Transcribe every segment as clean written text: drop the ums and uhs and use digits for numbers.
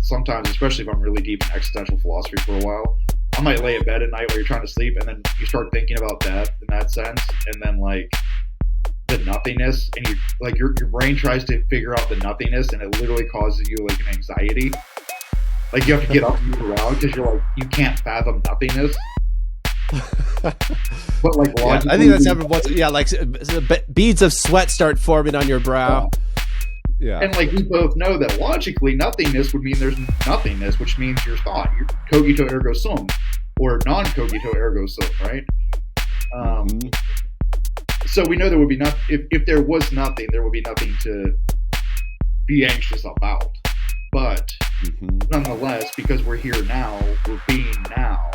sometimes, especially if I'm really deep in existential philosophy for a while, I might lay in bed at night while you're trying to sleep, and then you start thinking about death in that sense, and then like the nothingness, and you like your brain tries to figure out the nothingness, and it literally causes you like an anxiety. Like you have to get up and move around because you're like you can't fathom nothingness. But like yeah, I think that's happened once. Yeah, like beads of sweat start forming on your brow. Yeah. And like we both know that logically nothingness would mean there's nothingness, which means your thought, your cogito ergo sum, or non-cogito ergo sum, right? So we know there would be not if there was nothing, there would be nothing to be anxious about. But nonetheless, because we're here now, we're being now,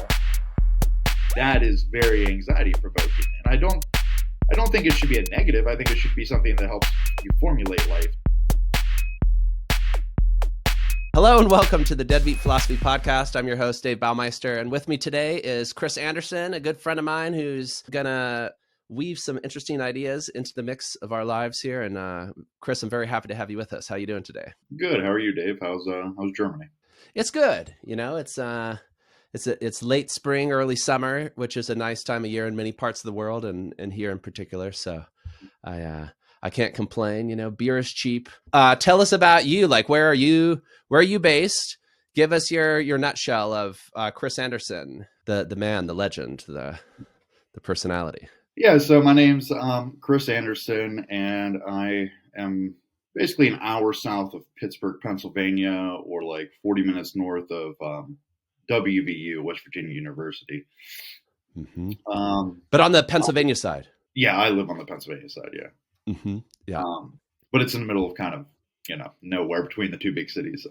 that is very anxiety provoking. And I don't think it should be a negative. I think it should be something that helps you formulate life. Hello and welcome to the Deadbeat Philosophy Podcast. I'm your host, Dave Baumeister, and with me today is Chris Anderson, a good friend of mine who's gonna weave some interesting ideas into the mix of our lives here. And Chris, I'm very happy to have you with us. How are you doing today? Good. How are you, Dave? How's Germany? It's good. You know, it's late spring, early summer, which is a nice time of year in many parts of the world, and here in particular. So I can't complain. You know, beer is cheap. Tell us about you. Like, where are you based? Give us your nutshell of Chris Anderson, the man, the legend, the personality. Yeah, so my name's Chris Anderson, and I am basically an hour south of Pittsburgh, Pennsylvania, or like 40 minutes north of WVU, West Virginia University. But on the Pennsylvania side? Yeah, I live on the Pennsylvania side, yeah. Yeah. But it's in the middle of kind of, nowhere between the two big cities.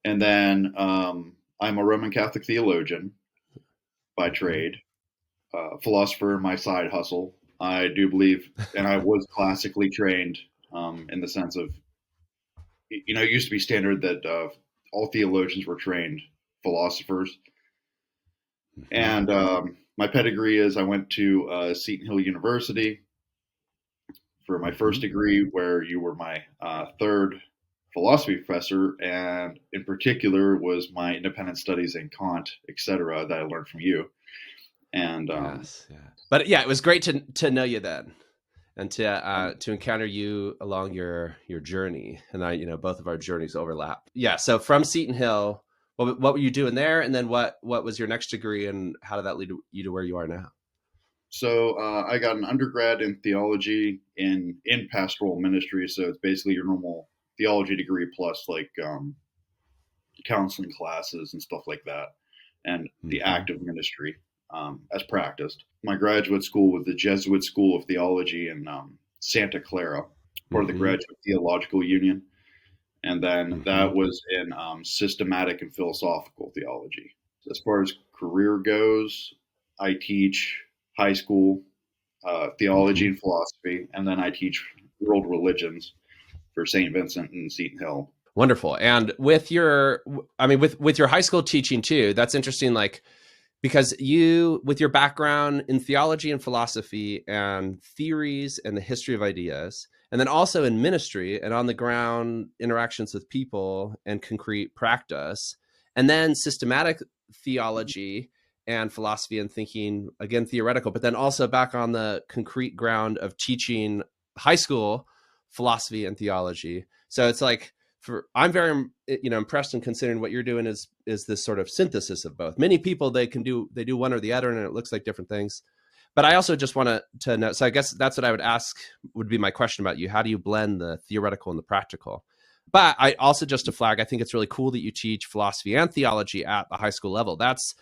And then I'm a Roman Catholic theologian by trade. Philosopher, my side hustle. I do believe, and I was classically trained in the sense of, it used to be standard that all theologians were trained philosophers. And my pedigree is I went to Seton Hill University for my first degree, where you were my third philosophy professor, and in particular was my independent studies in Kant, etc., that I learned from you. And yes, yeah. But yeah, it was great to know you then, and to encounter you along your journey. And both of our journeys overlap. Yeah. So from Seton Hill, what were you doing there, and then what was your next degree, and how did that lead you to where you are now? So I got an undergrad in theology in pastoral ministry. So it's basically your normal theology degree plus like counseling classes and stuff like that, and the active ministry. As practiced. My graduate school was the Jesuit School of Theology in Santa Clara, part of the Graduate Theological Union. And then that was in systematic and philosophical theology. As far as career goes, I teach high school theology and philosophy, and then I teach world religions for St. Vincent and Seton Hill. Wonderful. And with your high school teaching too, that's interesting, like, because you, with your background in theology and philosophy and theories and the history of ideas, and then also in ministry and on the ground interactions with people and concrete practice, and then systematic theology and philosophy and thinking, again, theoretical, but then also back on the concrete ground of teaching high school philosophy and theology. So it's like, I'm very impressed in considering what you're doing is this sort of synthesis of both. Many people they do one or the other, and it looks like different things. But I also just want to know. So I guess that's what I would ask. Would be my question about you. How do you blend the theoretical and the practical? But I also, just to flag, I think it's really cool that you teach philosophy and theology at the high school level. That's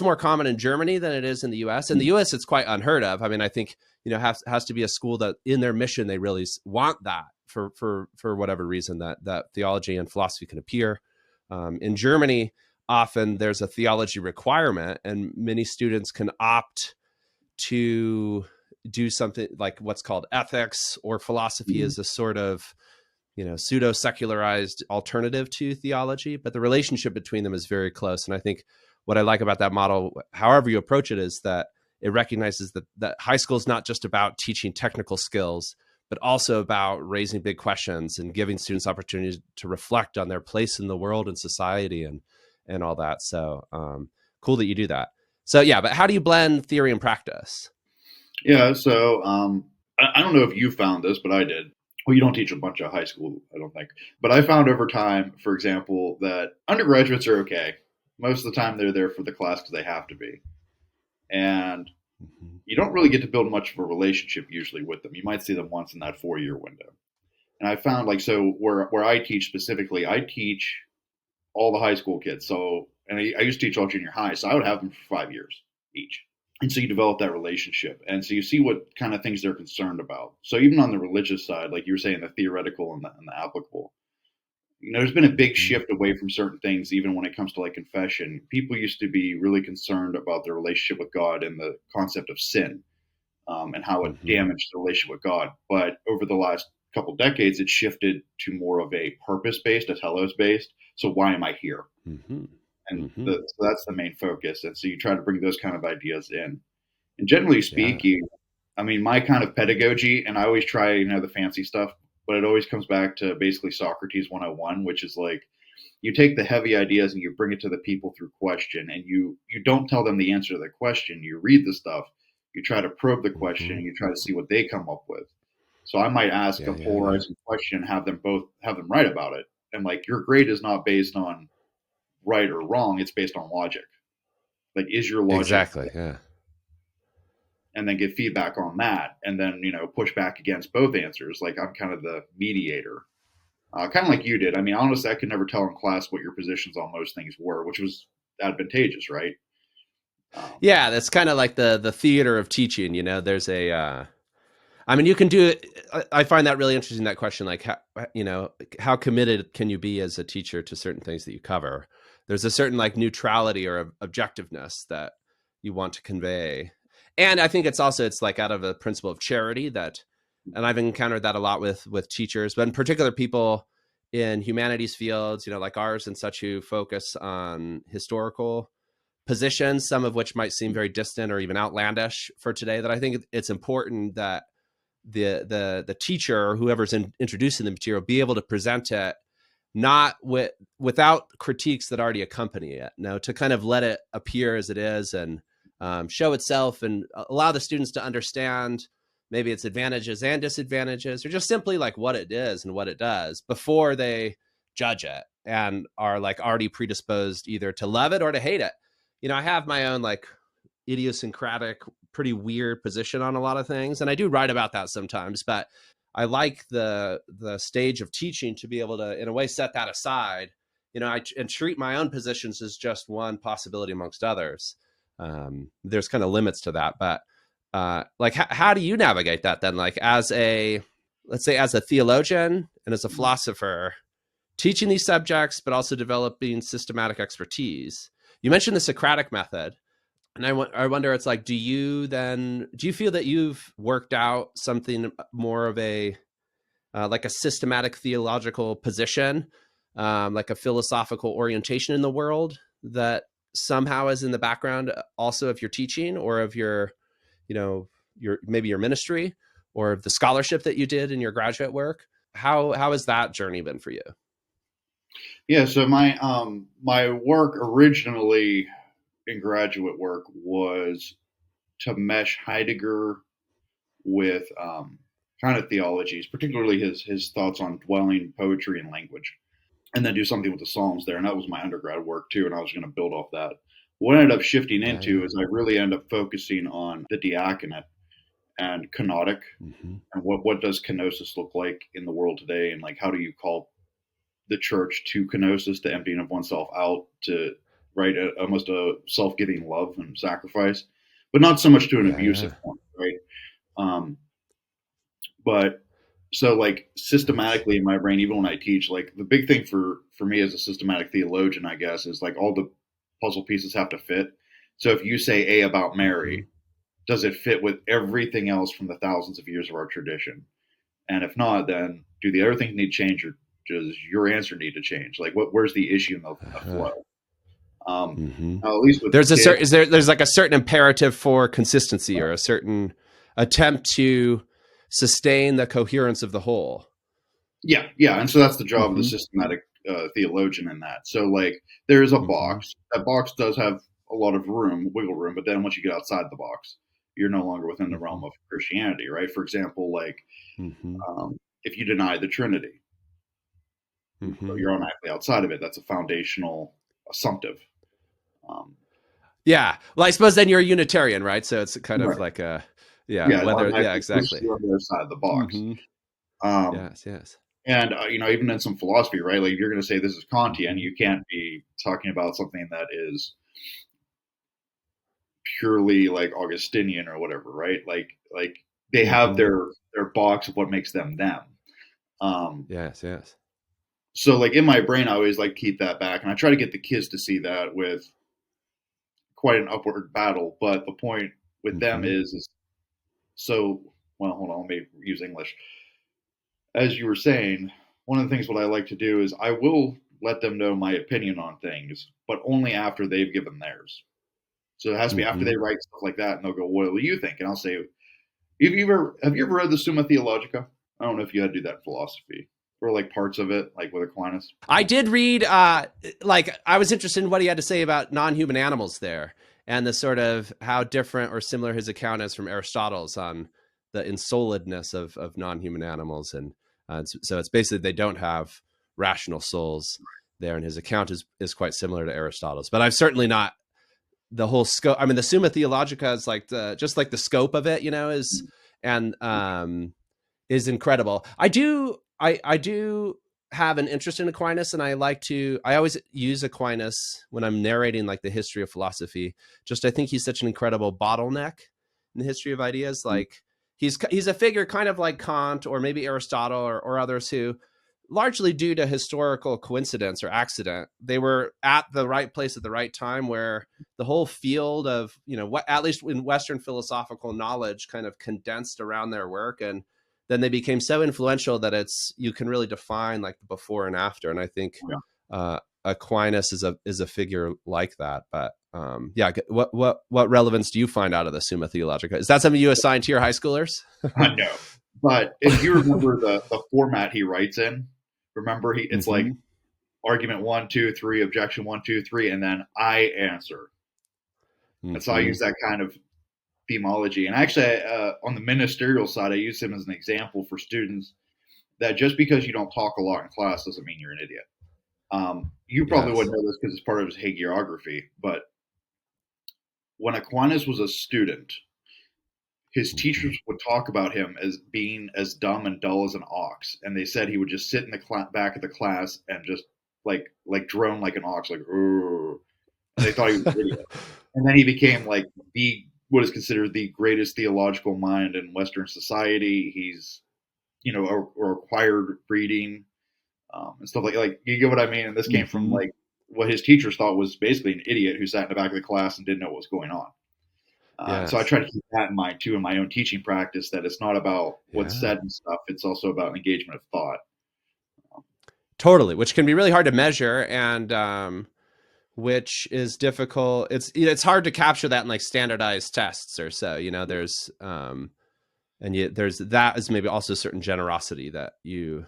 more common in Germany than it is in the U.S. In the U.S., it's quite unheard of. I mean, I think has to be a school that in their mission they really want that. For whatever reason that theology and philosophy can appear. In Germany, often there's a theology requirement, and many students can opt to do something like what's called ethics or philosophy as a sort of pseudo-secularized alternative to theology, but the relationship between them is very close. And I think what I like about that model, however you approach it, is that it recognizes that high school is not just about teaching technical skills, but also about raising big questions and giving students opportunities to reflect on their place in the world and society and all that. So cool that you do that. So yeah, but how do you blend theory and practice? Yeah, so I don't know if you found this, but I did. Well, you don't teach a bunch of high school, I don't think. But I found over time, for example, that undergraduates are okay. Most of the time, they're there for the class because they have to be. And Mm-hmm. you don't really get to build much of a relationship usually with them. You might see them once in that 4-year window. And I found so where I teach specifically, I teach all the high school kids. So, and I used to teach all junior high, so I would have them for 5 years each. And so you develop that relationship. And so you see what kind of things they're concerned about. So even on the religious side, like you were saying, the theoretical and the applicable, there's been a big shift away from certain things, even when it comes to like confession. People used to be really concerned about their relationship with God and the concept of sin, and how it damaged the relationship with God. But over the last couple decades, it shifted to more of a purpose-based, a telos-based. So why am I here? And so that's the main focus. And so you try to bring those kind of ideas in. And generally speaking, I mean, my kind of pedagogy, and I always try, the fancy stuff, but it always comes back to basically Socrates 101, which is like, you take the heavy ideas and you bring it to the people through question, and you don't tell them the answer to the question. You read the stuff, you try to probe the question, and you try to see what they come up with. So I might ask a polarizing question, have them write about it. And like, your grade is not based on right or wrong, it's based on logic. Like, is your logic exactly? Yeah. And then give feedback on that, and then push back against both answers. Like, I'm kind of the mediator, kind of like you did. I mean, honestly, I could never tell in class what your positions on most things were, which was advantageous, right? Yeah, that's kind of like the theater of teaching. There's a I mean, you can do it. I find that really interesting, that question, like, how committed can you be as a teacher to certain things that you cover? There's a certain like neutrality or objectiveness that you want to convey. And I think it's like out of a principle of charity and I've encountered that a lot with teachers, but in particular people in humanities fields, like ours and such, who focus on historical positions, some of which might seem very distant or even outlandish for today, that I think it's important that the teacher or whoever's introducing the material be able to present it not without critiques that already accompany it. No, to kind of let it appear as it is and show itself and allow the students to understand maybe its advantages and disadvantages, or just simply like what it is and what it does before they judge it and are like already predisposed either to love it or to hate it. I have my own like idiosyncratic, pretty weird position on a lot of things, and I do write about that sometimes, but I like the stage of teaching to be able to, in a way, set that aside, and treat my own positions as just one possibility amongst others. There's kind of limits to that, but like, how do you navigate that then? Like, let's say as a theologian and as a philosopher, teaching these subjects, but also developing systematic expertise. You mentioned the Socratic method. And I wonder, it's like, do you feel that you've worked out something more of a, like a systematic theological position, like a philosophical orientation in the world that somehow is in the background also of your teaching or of your maybe your ministry or of the scholarship that you did in your graduate work? How has that journey been for you? Yeah. So my work originally in graduate work was to mesh Heidegger with kind of theologies, particularly his thoughts on dwelling, poetry, and language, and then do something with the Psalms there. And that was my undergrad work too, and I was going to build off that. What I ended up shifting into is I really ended up focusing on the diaconate and kenotic, and what does kenosis look like in the world today, and like how do you call the church to kenosis, the emptying of oneself out, to almost a self-giving love and sacrifice, but not so much to an abusive point, right? But so like systematically in my brain, even when I teach, like the big thing for me as a systematic theologian, I guess, is like all the puzzle pieces have to fit. So if you say A about Mary, does it fit with everything else from the thousands of years of our tradition? And if not, then do the other things need to change, or does your answer need to change? Like, where's the issue in the flow? At least with there's like a certain imperative for consistency or a certain attempt to sustain the coherence of the whole. Yeah, yeah, and so that's the job of the Mm-hmm. systematic theologian in that. So, like, there is a Mm-hmm. box. That box does have a lot of room, wiggle room, but then once you get outside the box, you're no longer within the Mm-hmm. realm of Christianity, right? For example, like, Mm-hmm. if you deny the Trinity, Mm-hmm. you're automatically outside of it. That's a foundational assumptive. Um, Yeah. Well, I suppose then you're a Unitarian, right? So it's kind of right. like a, yeah, Yeah, it whether, yeah, automatically pushes exactly. you on the other side of the box. Mm-hmm. Um, Yes, yes. and even in some philosophy, right? Like, you're going to say this is Kantian, Mm-hmm. you can't be talking about something that is purely like Augustinian or whatever, right? Like they have Mm-hmm. their box of what makes them them. Um, Yes, yes. so like in my brain, I always like keep that back, and I try to get the kids to see that with quite an upward battle. But the point with them Mm-hmm. is so. Well, hold on, let me use English. As you were saying, one of the things what I like to do is I will let them know my opinion on things, but only after they've given theirs. So it has to be after Mm-hmm. they write stuff like that, and they'll go, "What do you think?" And I'll say, have you ever read the Summa Theologica? I don't know if you had to do that in philosophy or like parts of it, like with Aquinas. I did read, like, I was interested in what he had to say about non-human animals there, and the sort of how different or similar his account is from Aristotle's on the insolidness of non-human animals. And so it's basically they don't have rational souls there, and his account is quite similar to Aristotle's. But I've certainly not the whole scope. I mean, the Summa Theologica is like just like the scope of it, is and is incredible. I do have an interest in Aquinas, and I always use Aquinas when I'm narrating like the history of philosophy. Just I think he's such an incredible bottleneck in the history of ideas. Like he's a figure kind of like Kant or maybe Aristotle or others who, largely due to historical coincidence or accident, they were at the right place at the right time, where the whole field of, what, at least in Western philosophical knowledge, kind of condensed around their work. And then they became so influential that you can really define like the before and after. And I think Yeah. Aquinas is a figure like that. But yeah, what relevance do you find out of the Summa Theologica? Is that something you assign to your high schoolers? I know, but if you remember the format he writes in, remember it's like Mm-hmm. argument 1, 2, 3, objection 1, 2, 3, and then I answer. And so I Mm-hmm. use that kind of themology. And actually, on the ministerial side, I use him as an example for students that just because you don't talk a lot in class doesn't mean you're an idiot. You probably Yes. wouldn't know this because it's part of his hagiography, but when Aquinas was a student, his Mm-hmm. teachers would talk about him as being as dumb and dull as an ox, and they said he would just sit in the back of the class and just like drone like an ox, like "Urgh," and they thought he was an idiot. And then he became like the what is considered the greatest theological mind in Western society. He's or acquired reading and stuff like you get what I mean. And this came from Mm-hmm. like what his teachers thought was basically an idiot who sat in the back of the class and didn't know what was going on. So I Yes. try to keep that in mind too in my own teaching practice. That it's not about what's Yeah. said and stuff. It's also about engagement of thought. Totally, which can be really hard to measure, and which is difficult. It's hard to capture that in like standardized tests or so. There's there's that is maybe also certain generosity that you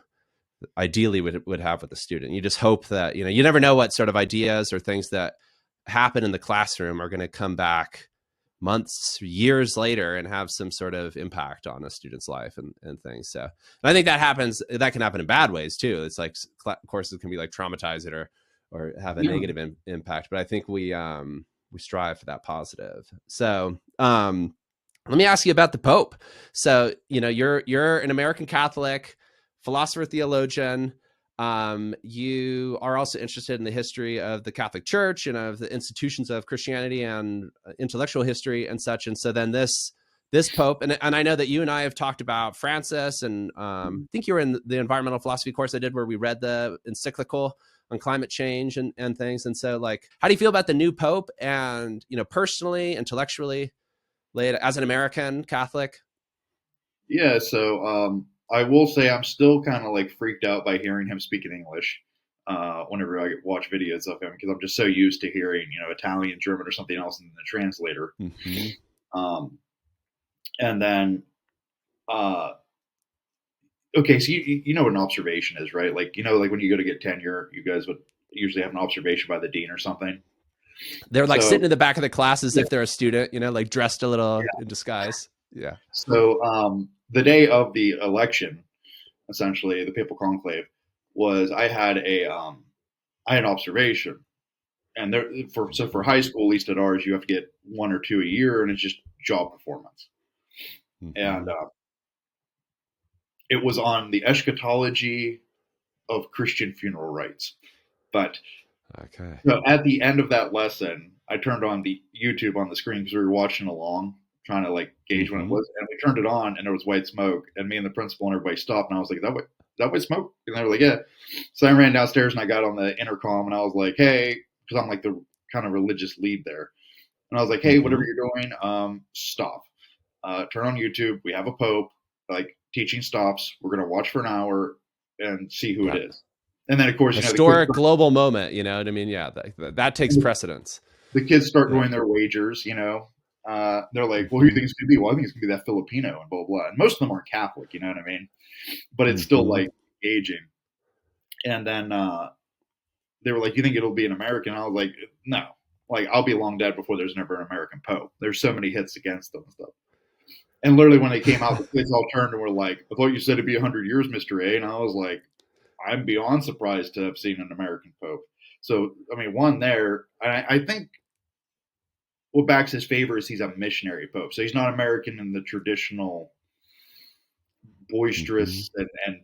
ideally would have with the student. You just hope that you never know what sort of ideas or things that happen in the classroom are going to come back months, years later and have some sort of impact on a student's life and things. So, and I think that can happen in bad ways too. It's like courses can be like traumatizing or have a Yeah. negative impact. But I think we strive for that positive. So, let me ask you about the Pope. So, you're an American Catholic, philosopher, theologian. You are also interested in the history of the Catholic Church and of the institutions of Christianity and intellectual history and such. And so then this Pope, and I know that you and I have talked about Francis, and I think you were in the environmental philosophy course I did where we read the encyclical on climate change and things. And so, like, how do you feel about the new Pope? And personally, intellectually, as an American Catholic? Yeah. So I will say I'm still kind of like freaked out by hearing him speak in English. Whenever I watch videos of him, because I'm just so used to hearing, Italian, German, or something else in the translator. Mm-hmm. Um, and then okay, so you know what an observation is, right? Like, like when you go to get tenure, you guys would usually have an observation by the dean or something. They're like So sitting in the back of the class as yeah, if they're a student, like dressed a little yeah. in disguise. Yeah. So the day of the election, essentially the papal conclave, was I had an observation, and for high school, at least at ours, you have to get one or two a year, and it's just job performance. And Mm-hmm. it was on the eschatology of Christian funeral rites. But Okay. so at the end of that lesson, I turned on the YouTube on the screen because we were watching along, trying to like gauge when it Mm-hmm. was, and we turned it on, and there was white smoke, and me and the principal and everybody stopped, and I was like, "Is that white smoke?" And they were like, "Yeah." So I ran downstairs and I got on the intercom, and I was like, "Hey," because I'm like the kind of religious lead there, and I was like, "Hey, Mm-hmm. whatever you're doing, stop. Turn on YouTube. We have a pope. Like teaching stops. We're gonna watch for an hour and see who it Yeah. is." And then, of course, the kids Historic global moment. You know what I mean? Yeah. That takes precedence. start Yeah. doing their wagers. They're like, "Well, who do you Mm-hmm. think it's gonna be?" "Well, I think it's gonna be that Filipino," and blah blah. And most of them aren't Catholic. You know what I mean? But it's still Mm-hmm. like engaging. And then they were like, "You think it'll be an American?" I was like, "No. Like, I'll be long dead before there's never an American pope. There's so many hits against them and stuff." And literally, when they came out, the kids all turned and were like, "I thought you said it'd be 100 years, Mr. A." And I was like, "I'm beyond surprised to have seen an American pope." So, I mean, one there, I think what backs his favor is he's a missionary pope. So he's not American in the traditional Mm-hmm. boisterous and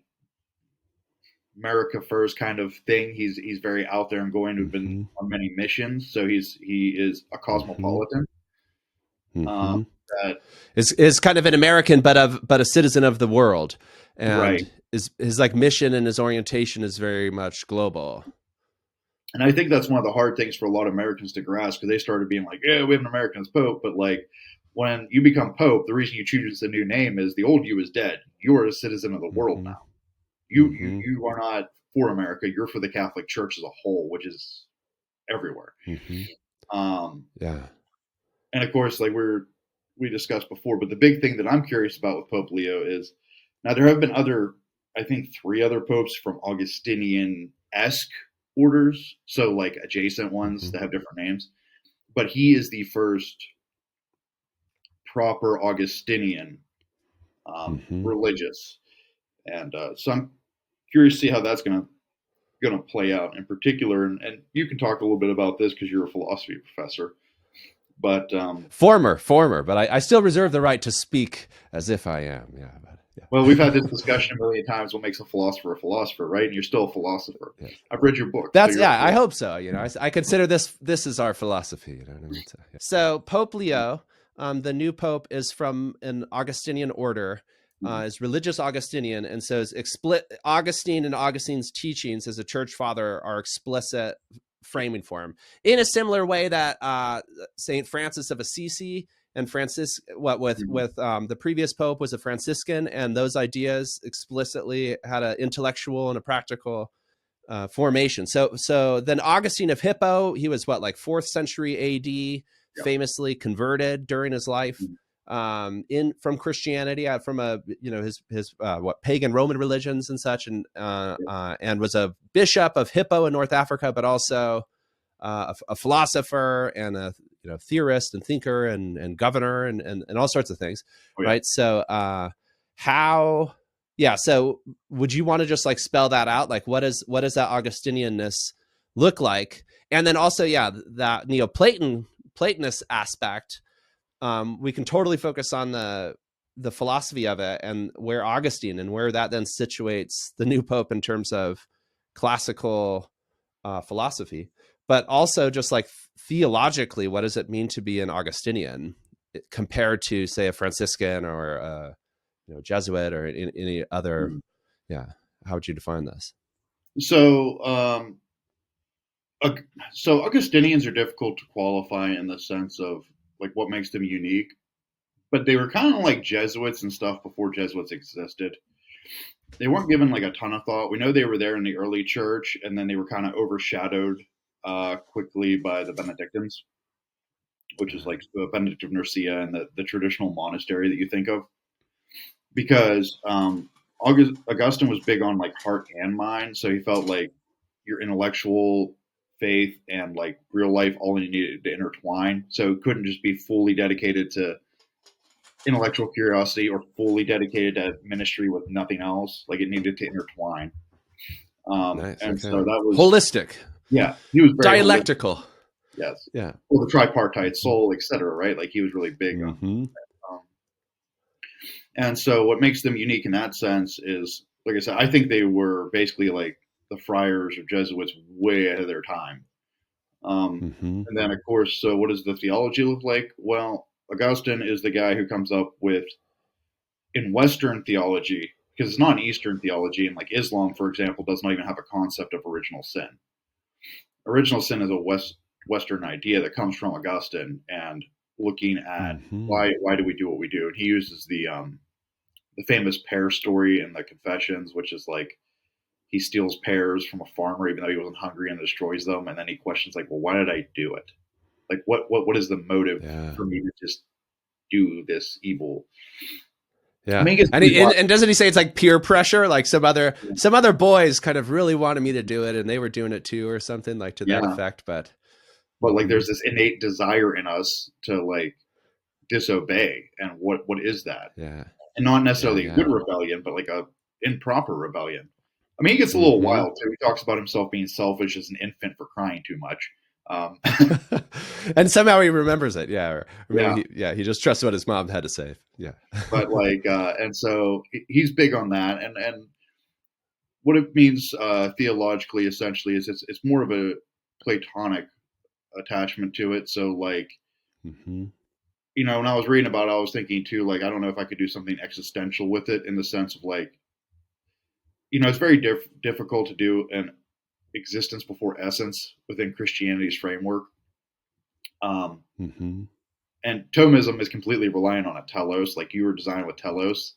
America first kind of thing. He's very out there and going to have been Mm-hmm. on many missions. So he is a Mm-hmm. cosmopolitan. Um, Mm-hmm. that Is kind of an American, but a citizen of the world, right. and his like mission and his orientation is very much global. And I think that's one of the hard things for a lot of Americans to grasp because they started being like, "Yeah, we have an American as Pope," but like when you become Pope, the reason you choose a new name is the old you is dead. You are a citizen of the world Mm-hmm. now. Mm-hmm. You are not for America. You're for the Catholic Church as a whole, which is everywhere. Mm-hmm. Um, Yeah. and of course, like we discussed before, but the big thing that I'm curious about with Pope Leo is now there have been other, I think, three other popes from Augustinian esque orders, so like adjacent ones Mm-hmm. that have different names. But he is the first proper Augustinian Mm-hmm. religious, and so I'm curious to see how that's gonna play out in particular. And you can talk a little bit about this because you're a philosophy professor. But Former, but I still reserve the right to speak as if I am. Yeah, but well, we've had this discussion a million times. What makes a philosopher, right? And you're still a philosopher. yeah. I've read your book, so That's you're a yeah. I philosopher. hope so. I consider this is our philosophy. You know what I mean? So Pope Leo, the new pope, is from an Augustinian order. Is religious Augustinian, and so is Augustine and Augustine's teachings as a church father are explicit framing for him in a similar way that Saint Francis of Assisi and the previous pope was a Franciscan, and those ideas explicitly had an intellectual and a practical formation. So then Augustine of Hippo, he was like 4th century AD, Yeah. famously converted during his life Mhm. in from Christianity, from his pagan Roman religions and such, and was a bishop of Hippo in North Africa, but also a philosopher and a theorist and thinker and governor and all sorts of things, Oh yeah. right? So how yeah, so would you want to just like spell that out? Like what does that Augustinianness look like? And then also, yeah, that Platonist aspect, we can totally focus on the philosophy of it and where Augustine and where that then situates the new pope in terms of classical philosophy, but also just like theologically, what does it mean to be an Augustinian compared to, say, a Franciscan or a Jesuit or any other? Mhm. Yeah, how would you define this? So so Augustinians are difficult to qualify in the sense of like what makes them unique, but they were kind of like Jesuits and stuff before Jesuits existed. They weren't given like a ton of thought. We know they were there in the early church, and then they were kind of overshadowed quickly by the Benedictines, which is like the Benedict of Nursia and the traditional monastery that you think of. Because Augustine was big on like heart and mind, so he felt like your intellectual faith and like real life all needed to intertwine. So it couldn't just be fully dedicated to intellectual curiosity or fully dedicated to ministry with nothing else. Like it needed to intertwine. Nice. And Okay. so that was, Holistic, yeah, he was very holistic. dialectical. Yes. Yeah. Well, the tripartite soul, etc. Right? Like he was really big on. And so what makes them unique in that sense is, like I said, I think they were basically like the friars or Jesuits way ahead of their time. And then, of course, so what does the theology look like? Well, Augustine is the guy who comes up with, in Western theology, because it's not an Eastern theology, and like Islam, for example, does not even have a concept of original sin. Original sin is a Western idea that comes from Augustine and looking at why do we do what we do. And he uses the famous pear story in the Confessions, which is like he steals pears from a farmer even though he wasn't hungry and destroys them, and then he questions like, well, why did I do it? Like what is the motive for me to just do this evil? Yeah. I mean, and doesn't he say it's like peer pressure? Like some other boys kind of really wanted me to do it and they were doing it too or something like to that effect. But like there's this innate desire in us to like disobey. And what is that? Yeah. And not necessarily a good rebellion, but like a improper rebellion. I mean, he gets a little wild too. He talks about himself being selfish as an infant for crying too much. And somehow he remembers it. Yeah. Or maybe he just trusts what his mom had to say. Yeah. But like, and so he's big on that. And what it means theologically, essentially, is it's more of a Platonic attachment to it. So like, you know, when I was reading about it, I was thinking too, like, I don't know if I could do something existential with it in the sense of like, you know, it's very difficult to do an existence before essence within Christianity's framework. And Thomism is completely reliant on a telos, like you were designed with telos.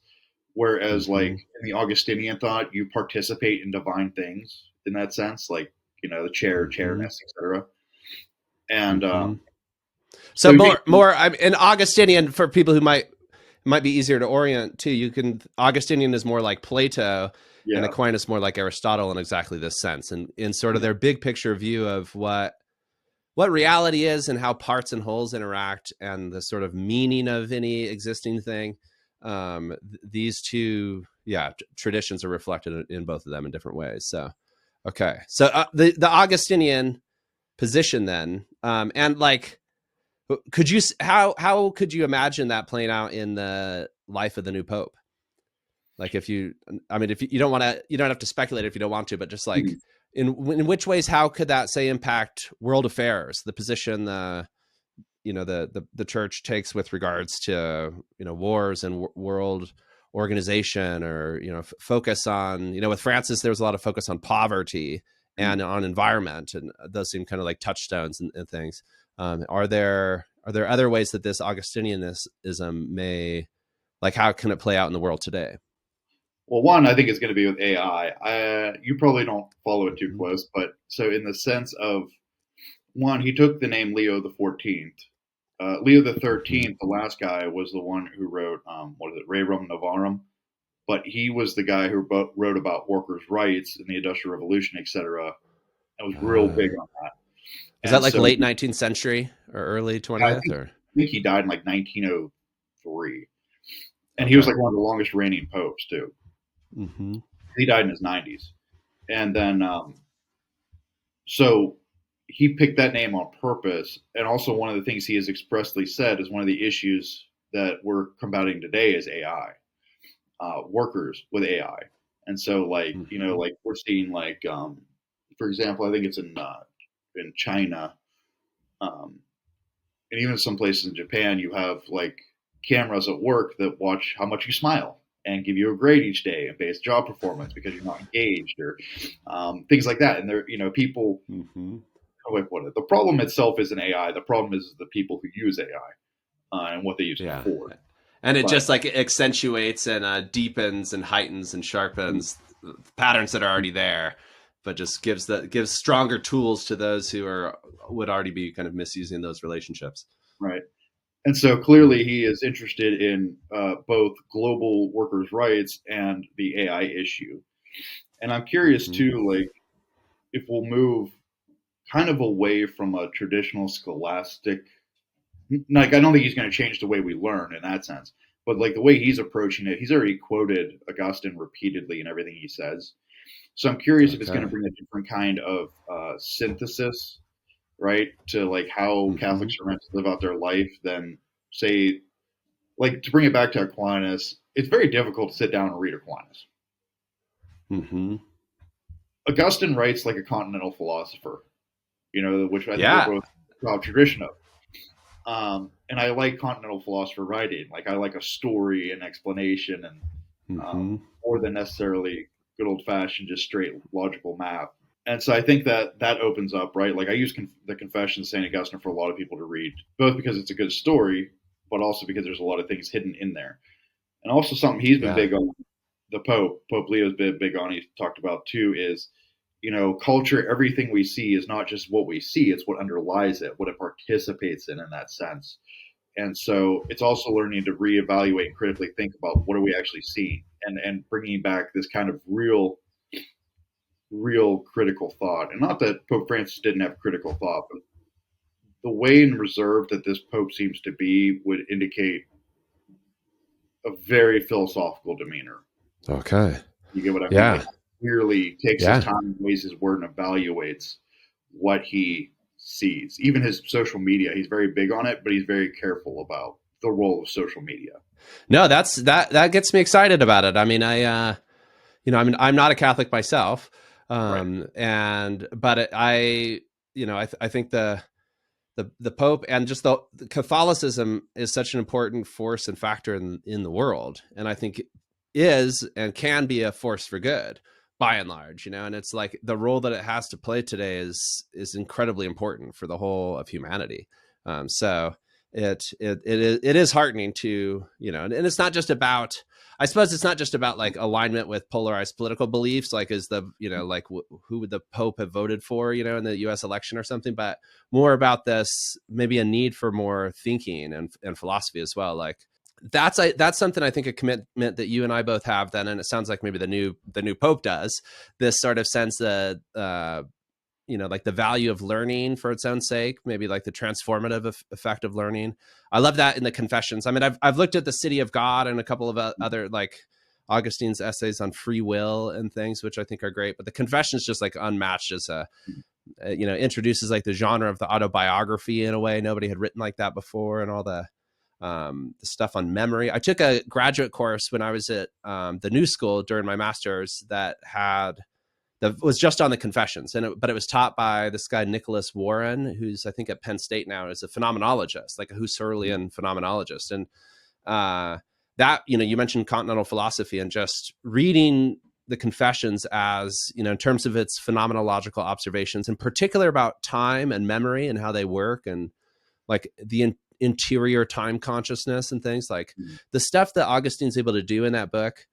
Whereas like in the Augustinian thought, you participate in divine things in that sense, like, you know, the chairness, etc. And so more in Augustinian, for people who might be easier to orient to, Augustinian is more like Plato, and Aquinas more like Aristotle in exactly this sense, and in sort of their big picture view of what reality is and how parts and wholes interact and the sort of meaning of any existing thing. These two traditions are reflected in both of them in different ways. So okay, so the Augustinian position then, and like, could you how could you imagine that playing out in the life of the new pope? Like if you don't have to speculate if you don't want to, but just like in which ways, how could that say impact world affairs, the position the church takes with regards to, wars and world organization, or, focus on, with Francis, there was a lot of focus on poverty and on environment, and those seem kind of like touchstones and things. Are there other ways that this Augustinianism may, like, how can it play out in the world today? Well, one, I think it's going to be with AI. You probably don't follow it too close, but so in the sense of, one, he took the name Leo the 14th. Leo the 13th, the last guy, was the one who wrote, Rerum Novarum, but he was the guy who wrote about workers' rights in the Industrial Revolution, etc. And was real big on that. Is that like late 19th century or early 20th? I think he died in like 1903. And he was like one of the longest reigning popes too. He died in his 90s. And then, so he picked that name on purpose. And also one of the things he has expressly said is one of the issues that we're combating today is AI, workers with AI. And so like, like we're seeing like, for example, I think it's in China, and even some places in Japan, you have like cameras at work that watch how much you smile and give you a grade each day and base job performance because you're not engaged, or things like that. And there, people. The problem itself isn't AI. The problem is the people who use AI and what they use it for. And it just like accentuates and deepens and heightens and sharpens patterns that are already there, but just gives stronger tools to those who would already be kind of misusing those relationships. Right. And so clearly he is interested in both global workers' rights and the AI issue. And I'm curious Mm-hmm. too, like if we'll move kind of away from a traditional scholastic, like I don't think he's going to change the way we learn in that sense, but like the way he's approaching it, he's already quoted Augustine repeatedly in everything he says. So I'm curious if it's going to Okay. bring a different kind of synthesis, right, to like how Mm-hmm. Catholics are meant to live out their life than say, like to bring it back to Aquinas, it's very difficult to sit down and read Aquinas. Mm-hmm. Augustine writes like a continental philosopher, which I think we're Yeah. both proud tradition of. And I like continental philosopher writing. Like I like a story and explanation, and Mm-hmm. more than necessarily good old fashioned just straight logical math. And so I think that that opens up, right? Like I use the Confessions of Saint Augustine for a lot of people to read, both because it's a good story, but also because there's a lot of things hidden in there. And also something he's been Yeah. big on, the Pope Leo's been big on, he's talked about too, is culture, everything we see is not just what we see, it's what underlies it, what it participates in that sense. And so it's also learning to reevaluate and critically think about what are we actually seeing, and bringing back this kind of real critical thought. And not that Pope Francis didn't have critical thought, but the way and reserve that this Pope seems to be would indicate a very philosophical demeanor. Okay. You get what I mean? Like, Yeah. clearly takes his Yeah. time, weighs his word, and evaluates what he sees. Even his social media, he's very big on it, but he's very careful about the role of social media. No, that gets me excited about it. I mean, I'm not a Catholic myself. Right. I think the Pope and just the Catholicism is such an important force and factor in the world, and I think is and can be a force for good by and large, and it's like the role that it has to play today is incredibly important for the whole of humanity. So it is heartening to, and it's not just about, I suppose it's not just about like alignment with polarized political beliefs, like is the, like who would the Pope have voted for, in the US election or something, but more about this, maybe a need for more thinking and philosophy as well. Like that's something I think a commitment that you and I both have then, and it sounds like maybe the new Pope does, this sort of sense that like the value of learning for its own sake, maybe like the transformative effect of learning. I love that in the Confessions. I mean, I've looked at the City of God and a couple of other like Augustine's essays on free will and things, which I think are great. But the Confessions just like unmatched as introduces like the genre of the autobiography in a way nobody had written like that before, and all the stuff on memory. I took a graduate course when I was at the New School during my master's that was just on the Confessions, but it was taught by this guy Nicholas Warren, who's I think at Penn State now, is a phenomenologist, like a Husserlian phenomenologist. And that, you mentioned continental philosophy, and just reading the Confessions as, in terms of its phenomenological observations, in particular about time and memory and how they work, and like the interior time consciousness and things, like the stuff that Augustine's able to do in that book,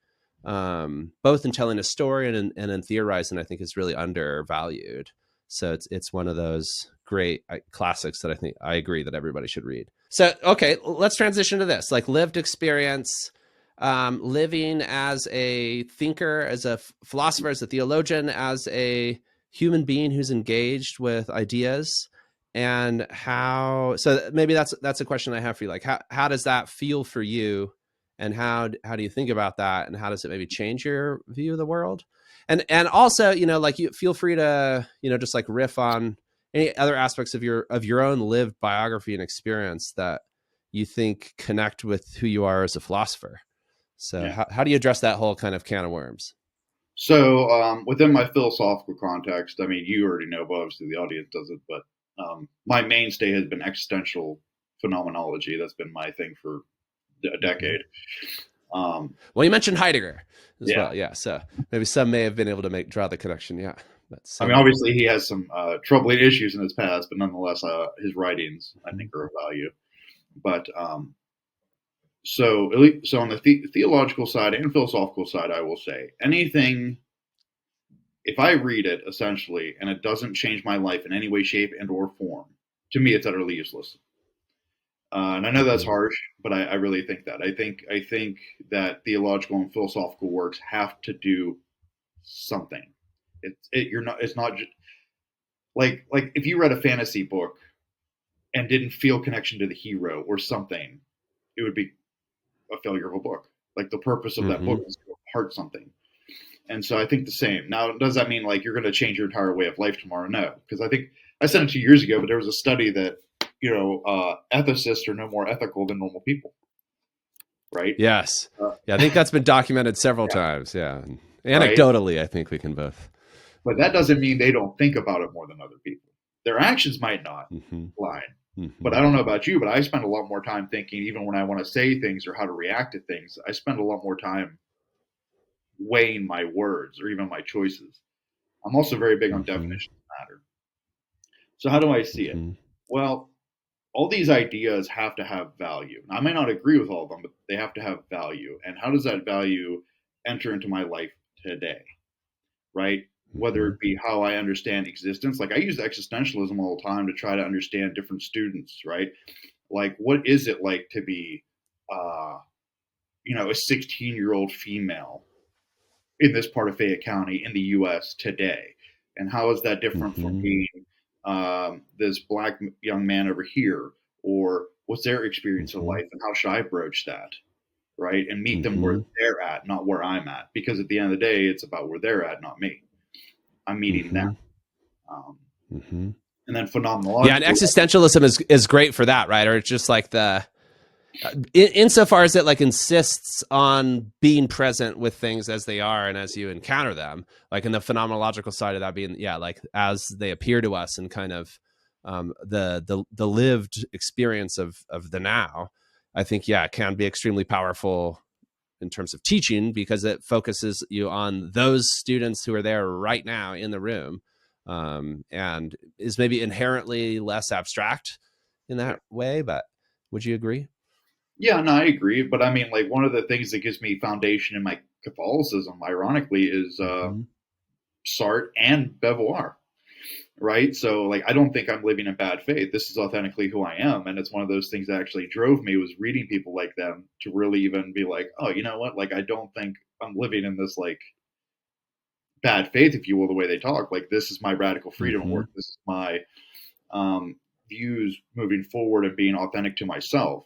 both in telling a story and in theorizing, I think is really undervalued. So it's one of those great classics that I think I agree that everybody should read. So, okay, let's transition to this, like lived experience, living as a thinker, as a philosopher, as a theologian, as a human being who's engaged with ideas, and how. So maybe that's a question I have for you. Like, how does that feel for you, and how do you think about that, and how does it maybe change your view of the world? And also, like, you feel free to, just like riff on any other aspects of your own lived biography and experience that you think connect with who you are as a philosopher. So Yeah. how do you address that whole kind of can of worms? So within my philosophical context, I mean, you already know, but obviously the audience doesn't. But my mainstay has been existential phenomenology. That's been my thing for a decade. Well, you mentioned Heidegger as Yeah. well. Yeah. So maybe some may have been able to draw the connection. Yeah. That's I mean, obviously he has some troubling issues in his past, but nonetheless, his writings I think are of value. But so on the theological side and philosophical side, I will say anything. If I read it essentially and it doesn't change my life in any way, shape, and or form, to me it's utterly useless. And I know that's Mhm. harsh, but I really think that. I think that theological and philosophical works have to do something. You're not. It's not just like if you read a fantasy book and didn't feel connection to the hero or something, it would be a failure of a book. Like the purpose of that book Mhm. is to impart something. And so I think the same. Now, does that mean like you're going to change your entire way of life tomorrow? No, because I think I said it 2 years ago, but there was a study that ethicists are no more ethical than normal people, right? Yes. Uh, Yeah, I think that's been documented several yeah, times. Yeah. right. Anecdotally, I think we can both. But that doesn't mean they don't think about it more than other people. Their actions might not Mhm. lie. But Mhm. I don't know about you, but I spend a lot more time thinking, even when I want to say things or how to react to things, I spend a lot more time weighing my words or even my choices. I'm also very big on Mhm. definitions of matter. So how do I see it? Mhm. Well, all these ideas have to have value. I may not agree with all of them, but they have to have value. And how does that value enter into my life today? Right? Whether Mhm. it be how I understand existence, like I use existentialism all the time to try to understand different students, right? Like, what is it like to be, uh, a 16-year-old female in this part of Fayette County in the U.S. today? And how is that different from Mhm. being this black young man over here? Or what's their experience of Mhm. life? And how should I broach that? Right? And meet them where Mhm. they're at, not where I'm at. Because at the end of the day, it's about where they're at, not me. I'm meeting them. Mhm. Um, Mhm. and then Yeah, and phenomenological. existentialism is great for that, right? Or it's just like insofar as it like insists on being present with things as they are and as you encounter them, like in the phenomenological side of that being, yeah, like as they appear to us and kind of the lived experience of the now. I think, yeah, it can be extremely powerful in terms of teaching because it focuses you on those students who are there right now in the room, and is maybe inherently less abstract in Yeah. that way. But would you agree? Yeah, no, I agree. But I mean, like, one of the things that gives me foundation in my Catholicism, ironically, is Mm-hmm. Sartre and Beauvoir, right? So, like, I don't think I'm living in bad faith. This is authentically who I am. And it's one of those things that actually drove me was reading people like them to really even be like, oh, you know what? Like, I don't think I'm living in this, like, bad faith, if you will, the way they talk. Like, this is my radical freedom at Mm-hmm. work. This is my um, views moving forward and being authentic to myself.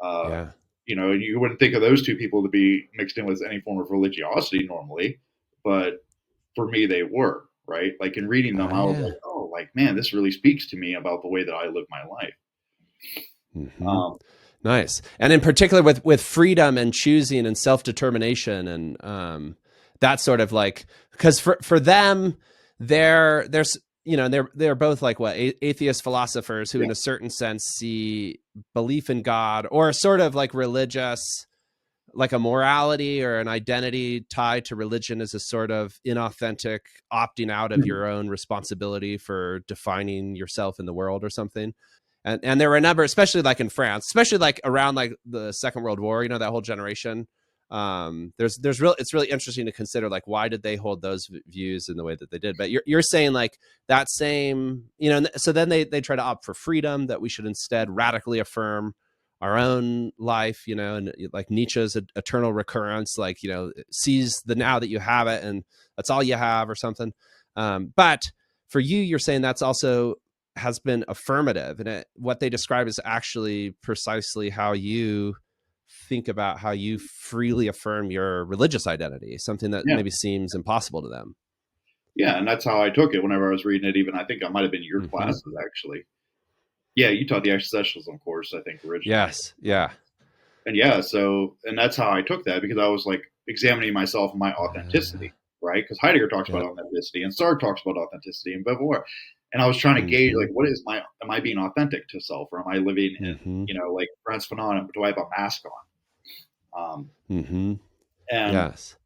Uh, Yeah. and you wouldn't think of those two people to be mixed in with any form of religiosity normally, but for me, they were, right? Like in reading them, Oh I was yeah. like, oh, like, man, this really speaks to me about the way that I live my life. Mm-hmm. Um, Nice. And in particular with freedom and choosing and self-determination and that sort of like, because for them there's they're both like what atheist philosophers who yeah. in a certain sense see belief in God or sort of like religious, like a morality or an identity tied to religion as a sort of inauthentic opting out of Mhm. your own responsibility for defining yourself in the world or something. And there were a number, especially like in France, especially like around like the Second World War, that whole generation. It's really interesting to consider like why did they hold those views in the way that they did. But you're saying like that same, so then they try to opt for freedom, that we should instead radically affirm our own life, and like Nietzsche's eternal recurrence, like, seize the now that you have it and that's all you have or something. But for you, you're saying that's also has been affirmative, and what they describe is actually precisely how you think about how you freely affirm your religious identity, something that Yeah. maybe seems impossible to them. Yeah. And that's how I took it whenever I was reading it. Even I think I might have been your Mm-hmm. classes, actually. Yeah. You taught the existentialism course, I think, originally. Yes. Yeah. And yeah, and that's how I took that because I was like examining myself and my Uh, authenticity, right? Because Heidegger talks about yeah. authenticity and Sartre talks about authenticity and Beauvoir. And I was trying to gauge Mm-hmm. like, am I being authentic to self or am I living in, Mm-hmm. like Frantz Fanon, do I have a mask on? Mm-hmm. And Yes.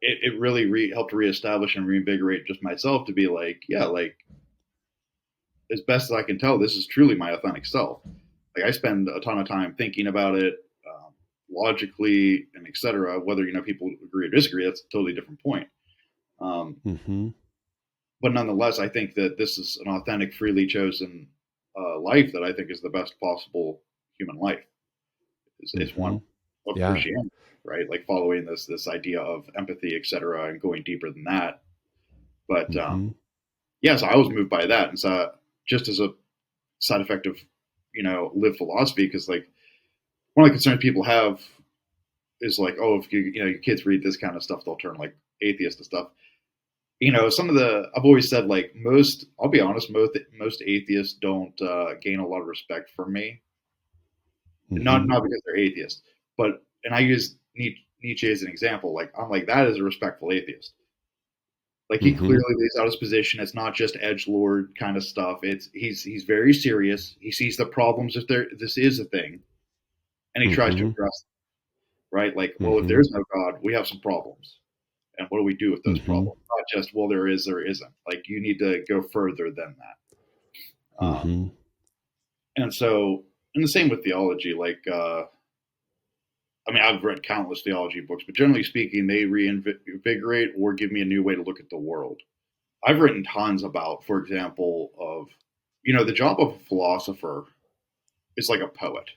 it really helped reestablish and reinvigorate just myself to be like, yeah, like as best as I can tell, this is truly my authentic self. Like I spend a ton of time thinking about it logically and etc. Whether people agree or disagree, that's a totally different point. Um, Mm-hmm. but nonetheless, I think that this is an authentic, freely chosen life that I think is the best possible human life is one of Yeah. Christianity, right? Like following this idea of empathy, etc., and going deeper than that. But yeah, so I was moved by that, and so just as a side effect of live philosophy, because like one of the concerns people have is like, oh, if your kids read this kind of stuff, they'll turn like atheist and stuff. Some of I've always said like I'll be honest, most atheists don't gain a lot of respect from me. Not because they're atheists, but and I use Nietzsche as an example. Like I'm like, that is a respectful atheist. Like he clearly lays out his position. It's not just edgelord kind of stuff. He's very serious. He sees the problems if this is a thing, and he tries to address them. Right? Like, well, if there's no God, we have some problems. And what do we do with those problems? Not just, well, there is, there isn't. Like, you need to go further than that. And so, and the same with theology. Like, I've read countless theology books, but generally speaking, they reinvigorate or give me a new way to look at the world. I've written tons about, for example, of, the job of a philosopher is like a poet.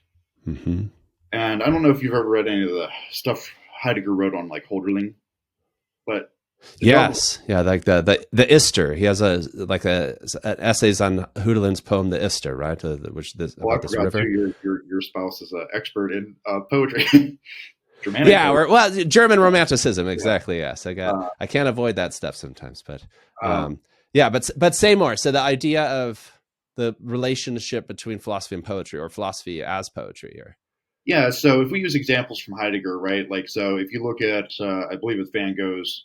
And I don't know if you've ever read any of the stuff Heidegger wrote on like Holderlin, but yes, like the Ister. He has an essays on Hölderlin's poem, the Ister, right? About this river. Too, your spouse is an expert in poetry. Germanic poetry. German Romanticism, exactly. Yeah. Yes, I can't avoid that stuff sometimes, but but say more. So the idea of the relationship between philosophy and poetry, or philosophy as poetry, or yeah. So if we use examples from Heidegger, right? Like, so if you look at, I believe it's Van Gogh's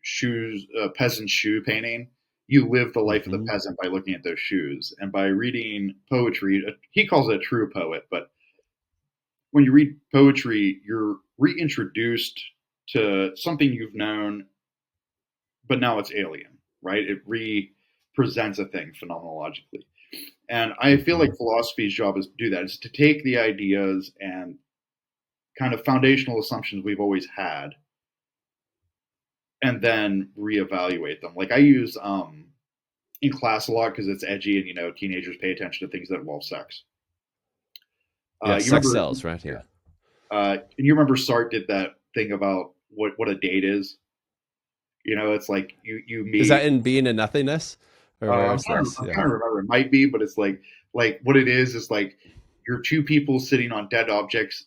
shoes, peasant shoe painting, you live the life of the peasant by looking at those shoes, and by reading poetry. He calls it a true poet, but when you read poetry, you're reintroduced to something you've known, but now it's alien, right? It represents a thing phenomenologically. And I feel like philosophy's job is to do that, is to take the ideas and kind of foundational assumptions we've always had and then reevaluate them. Like I use in class a lot because it's edgy and, teenagers pay attention to things that involve sex. Sex sells, right? Yeah. And you remember Sartre did that thing about what a date is? It's like you meet. Is that in Being and Nothingness? I'm trying to remember. It might be, but it's like what it is like you're two people sitting on dead objects,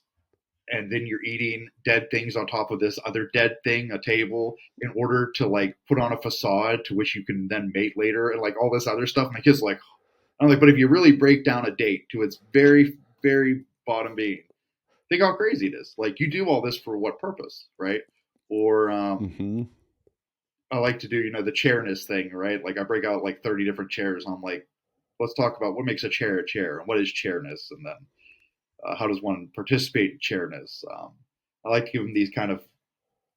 and then you're eating dead things on top of this other dead thing, a table, in order to like put on a facade to which you can then mate later, and like all this other stuff. My kid's like, I'm like, but if you really break down a date to its very, very bottom being, think how crazy it is. Like you do all this for what purpose, right? Or I like to do, the chairness thing, right? Like I break out like 30 different chairs. I'm like, let's talk about what makes a chair, and what is chairness, and then how does one participate in chairness? I like to give them these kind of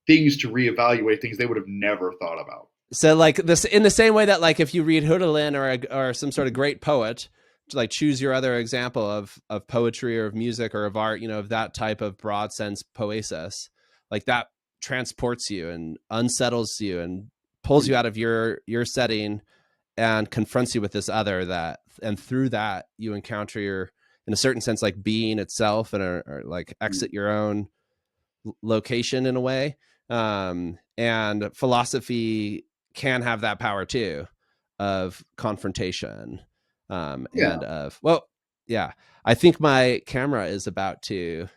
things to reevaluate things they would have never thought about. So like this, in the same way that like if you read Hölderlin or some sort of great poet, to like choose your other example of poetry or of music or of art, of that type of broad sense poesis, like that transports you and unsettles you and pulls you out of your setting and confronts you with this other, and through that you encounter your, in a certain sense, like being itself, and or like exit your own location in a way. And philosophy can have that power too, of confrontation. And of, I think my camera is about to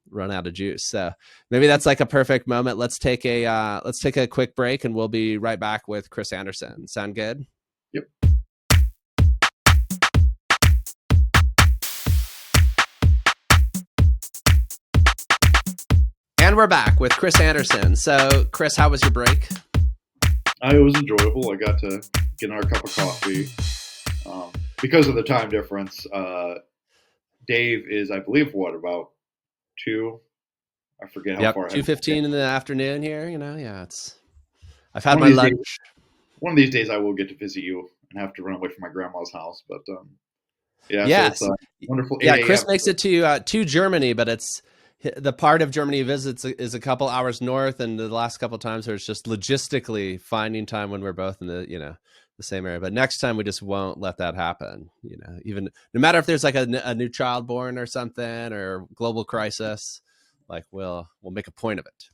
run out of juice, so maybe that's like a perfect moment. Let's take a quick break, and we'll be right back with Chris Anderson. Sound good? Yep. And we're back with Chris Anderson. So, Chris, how was your break? It was enjoyable. I got to get another cup of coffee. Because of the time difference, Dave is, I believe, about 2? I forget how far. 2:15 in the afternoon here. I've had my lunch. One of these days, I will get to visit you and have to run away from my grandma's house. But yes, so it's wonderful. Yeah, Chris makes it to Germany, but it's the part of Germany he visits is a couple hours north, and the last couple of times, it's just logistically finding time when we're both in the the same area. But next time we just won't let that happen. Even no matter if there's like a new child born or something or global crisis, like we'll make a point of it.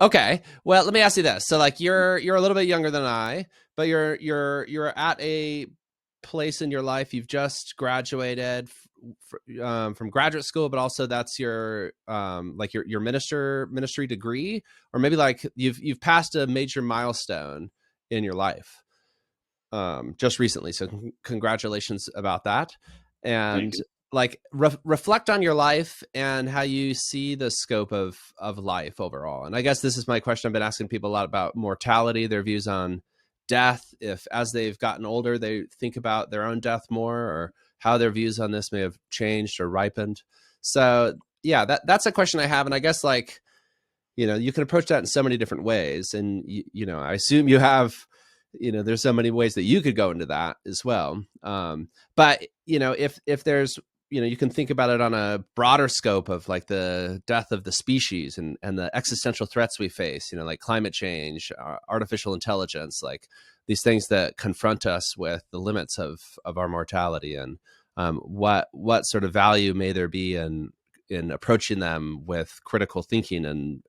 Okay. Well, let me ask you this. So like you're a little bit younger than I, but you're at a place in your life. You've just graduated from graduate school, but also that's your like your ministry degree, or maybe like you've passed a major milestone in your life just recently. So congratulations about that. And like reflect on your life and how you see the scope of life overall. And I guess this is my question. I've been asking people a lot about mortality, their views on death, if as they've gotten older they think about their own death more, or how their views on this may have changed or ripened. So yeah, that's a question I have. And I guess like, you can approach that in so many different ways. And I assume you have, there's so many ways that you could go into that as well. But if there's, you can think about it on a broader scope of like the death of the species and the existential threats we face, like climate change, artificial intelligence, like these things that confront us with the limits of our mortality, and what sort of value may there be in approaching them with critical thinking, and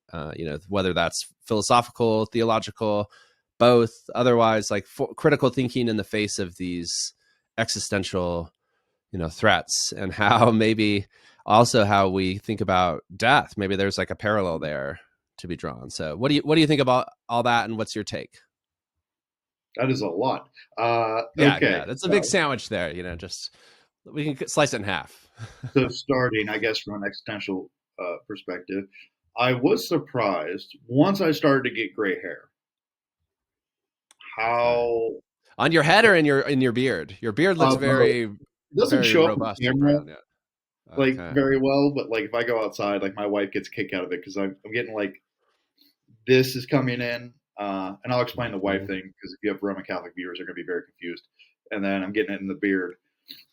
whether that's philosophical, theological, both, otherwise, like critical thinking in the face of these existential threats, and how maybe also how we think about death. Maybe there's like a parallel there to be drawn. So what do you think about all that, and what's your take? That is a lot. Yeah, Okay. that's a big sandwich there. Just we can slice it in half. So starting, I guess, from an existential perspective, I was surprised once I started to get gray hair. How on your head or in your beard? Your beard looks very, it doesn't very show up on robust and camera brown. Yeah. like Okay. very well, but like if I go outside, like my wife gets a kick out of it because I'm getting like this is coming in, and I'll explain the wife thing because if you have Roman Catholic viewers, they're going to be very confused. And then I'm getting it in the beard.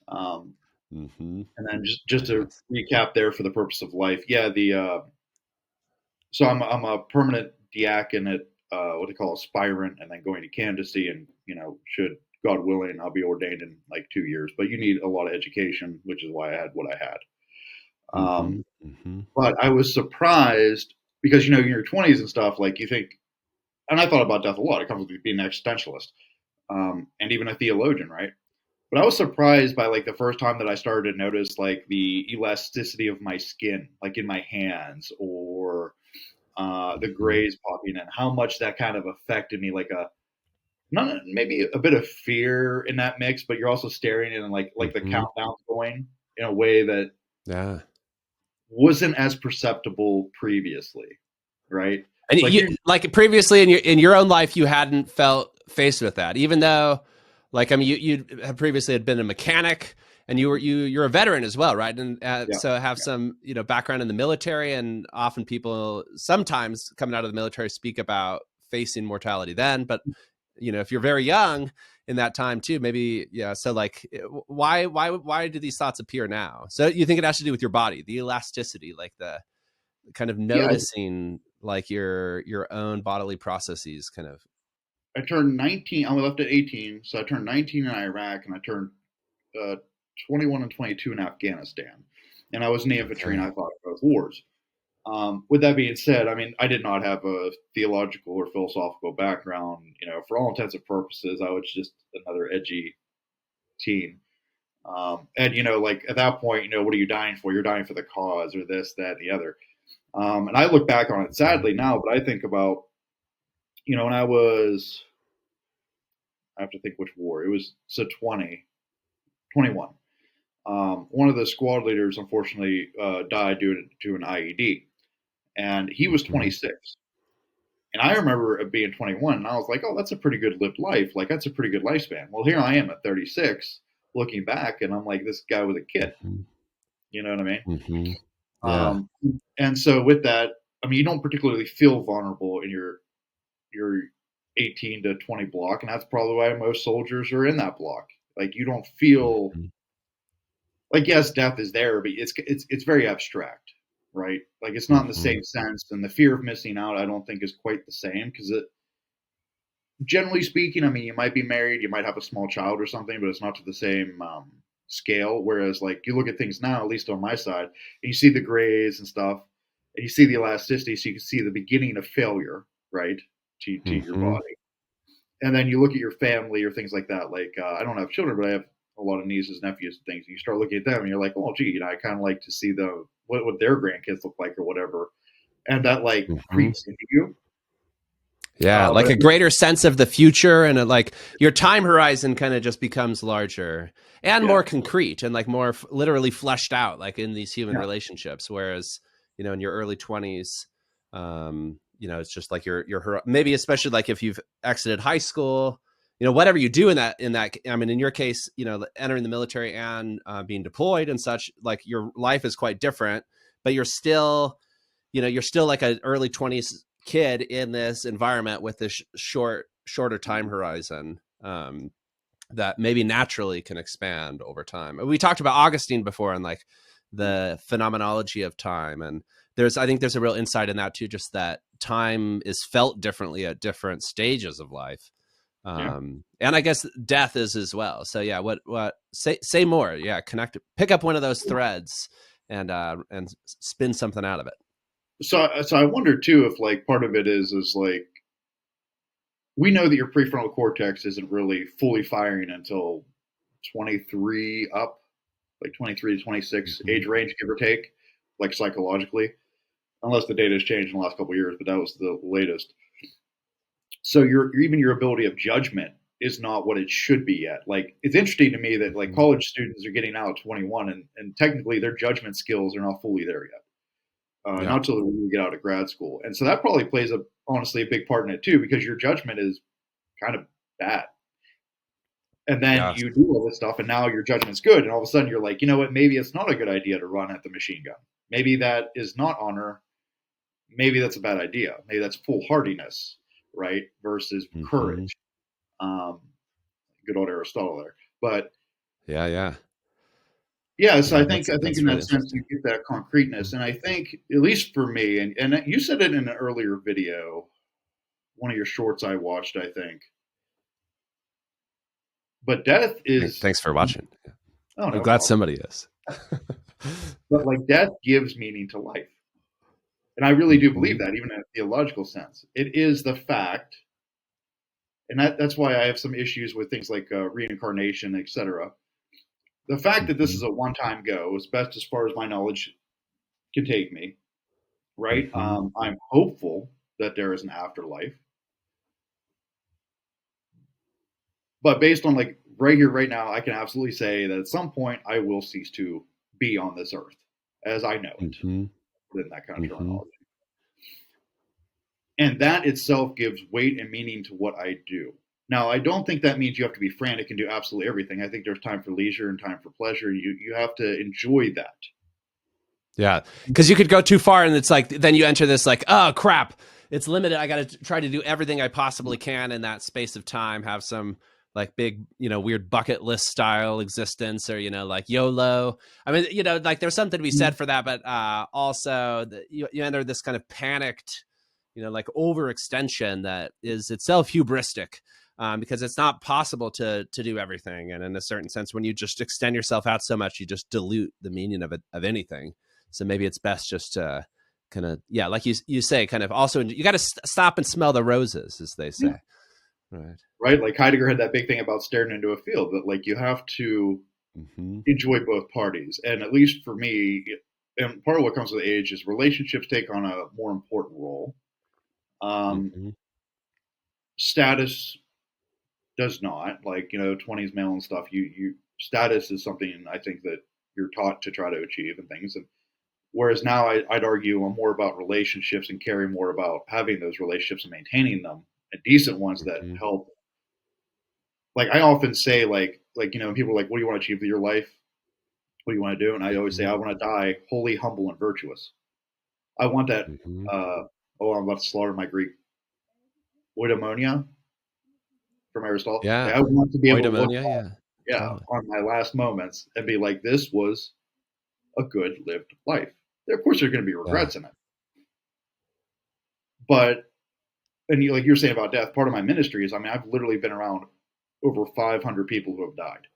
And then just to recap there for the purpose of life, yeah, so I'm a permanent diaconate, what they call aspirant, and then going to candidacy, and should God willing, I'll be ordained in like 2 years. But you need a lot of education, which is why I had what I had. But I was surprised because in your 20s and stuff, like you think, and I thought about death a lot. It comes with being an existentialist, and even a theologian, right? But I was surprised by like the first time that I started to notice like the elasticity of my skin, like in my hands, or the grays popping in, how much that kind of affected me, like maybe a bit of fear in that mix, but you're also staring in like the countdown going in a way that wasn't as perceptible previously, right? And you like previously in your own life, you hadn't felt faced with that, even though, like, I mean, you have previously had been a mechanic, and you're a veteran as well, right? And so have some background in the military, and often people sometimes coming out of the military speak about facing mortality then, but if you're very young in that time too, maybe so like why do these thoughts appear now? So you think it has to do with your body, the elasticity, like the kind of noticing like your own bodily processes kind of. I turned 19. I left at 18, so I turned 19 in Iraq, and I turned 21 and 22 in Afghanistan. And I was in the infantry, and I fought both wars. With that being said, I mean, I did not have a theological or philosophical background. For all intents and purposes, I was just another edgy teen. And like at that point, what are you dying for? You're dying for the cause, or this, that, and the other. And I look back on it sadly now, but I think about, when I have to think which war. It was 21. One of the squad leaders, unfortunately, died due to an IED, and he was 26. And I remember it being 21, and I was like, oh, that's a pretty good lived life. Like, that's a pretty good lifespan. Well, here I am at 36, looking back, and I'm like, this guy was a kid. You know what I mean? Yeah. And so with that, I mean, you don't particularly feel vulnerable in your 18 to 20 block, and that's probably why most soldiers are in that block. Like, you don't feel like, yes, death is there, but it's very abstract, right? Like, it's not in the same sense, and the fear of missing out, I don't think, is quite the same, because generally speaking, I mean, you might be married, you might have a small child or something, but it's not to the same scale. Whereas, like, you look at things now, at least on my side, and you see the grays and stuff, and you see the elasticity, so you can see the beginning of failure, right, to your Mm-hmm. body. And then you look at your family or things like that. Like, I don't have children, but I have a lot of nieces, nephews, and things. And you start looking at them, and you're like, oh, gee, I kind of like to see what their grandkids look like or whatever, and that like Mm-hmm. creeps into you. Yeah, like But a greater sense of the future, and like your time horizon kind of just becomes larger and yeah, more concrete and like more literally fleshed out, like in these human yeah, relationships. Whereas, in your early 20s, it's just like maybe especially like if you've exited high school, whatever you do in that. I mean, in your case, entering the military and being deployed and such, like your life is quite different, but you're still like an early 20s kid in this environment with this shorter time horizon, that maybe naturally can expand over time. We talked about Augustine before and like the phenomenology of time, and I think there's a real insight in that too, just that time is felt differently at different stages of life. yeah. And I guess death is as well. So yeah, what say more. Yeah, pick up one of those threads and spin something out of it. So I wonder too if like part of it is like we know that your prefrontal cortex isn't really fully firing until 23 up, like 23 to 26 Mm-hmm. age range, give or take, like psychologically, unless the data has changed in the last couple of years, but that was the latest. So even your ability of judgment is not what it should be yet. Like it's interesting to me that like Mm-hmm. college students are getting out at 21 and technically their judgment skills are not fully there yet. Yeah. Not till you get out of grad school. And so that probably plays honestly a big part in it too, because your judgment is kind of bad. And then Yes. you do all this stuff and now your judgment's good. And all of a sudden you're like, you know what, maybe it's not a good idea to run at the machine gun. Maybe that is not honor. Maybe that's a bad idea. Maybe that's foolhardiness, right? Versus Mm-hmm. courage. Um, good old Aristotle there. But Yeah. Yeah. yeah, so Yeah. I think That's in really that sense you interesting. get that concreteness. And I think, at least for me, and you said it in an earlier video, one of your shorts I watched, I think. But death is, Thanks for watching. oh, I'm no glad problem. somebody is. But like death gives meaning to life. And I really do Mm-hmm. believe that, even in a theological sense. It is the fact, and that's why I have some issues with things like reincarnation, etc. The fact that this Mm-hmm. is a one time go, as best as far as my knowledge can take me, right? Mm-hmm. I'm hopeful that there is an afterlife. But based on like right here, right now, I can absolutely say that at some point I will cease to be on this earth as I know it, Mm-hmm. in that kind of Mm-hmm. terminology. And that itself gives weight and meaning to what I do. Now, I don't think that means you have to be frantic and do absolutely everything. I think there's time for leisure and time for pleasure. You have to enjoy that. Yeah, because you could go too far, and it's like then you enter this like, oh crap, it's limited. I got to try to do everything I possibly can in that space of time. Have some like big, weird bucket list style existence, or like YOLO. I mean, like there's something to be said for that, but also you enter this kind of panicked, like overextension that is itself hubristic. Because it's not possible to do everything, and in a certain sense, when you just extend yourself out so much, you just dilute the meaning of anything. So maybe it's best just to kind of, yeah, like you say, kind of also, you got to stop and smell the roses, as they Yeah. say. Right. Right? Like Heidegger had that big thing about staring into a field, that like you have to Mm-hmm. enjoy both parties. And at least for me, and part of what comes with age is relationships take on a more important role. Um, Mm-hmm. Status does not. Like, 20s male and stuff, you status is something I think that you're taught to try to achieve and things. And whereas now I'd argue I'm more about relationships and caring more about having those relationships and maintaining them, and decent ones that Mm-hmm. help. Like I often say, people are like, "What do you want to achieve with your life? What do you want to do?" And I always say, Mm-hmm. "I want to die holy, humble, and virtuous." I want that. Mm-hmm. I'm about to slaughter my Greek. Oikoumenia from Aristotle. Yeah. Like, I want to be able to look Oidomonia. back, Yeah. yeah, Totally. on my last moments and be like, "This was a good lived life." Of course, there are going to be Yeah. regrets in it, but and like you're saying about death, part of my ministry is, I mean, I've literally been around over 500 people who have died.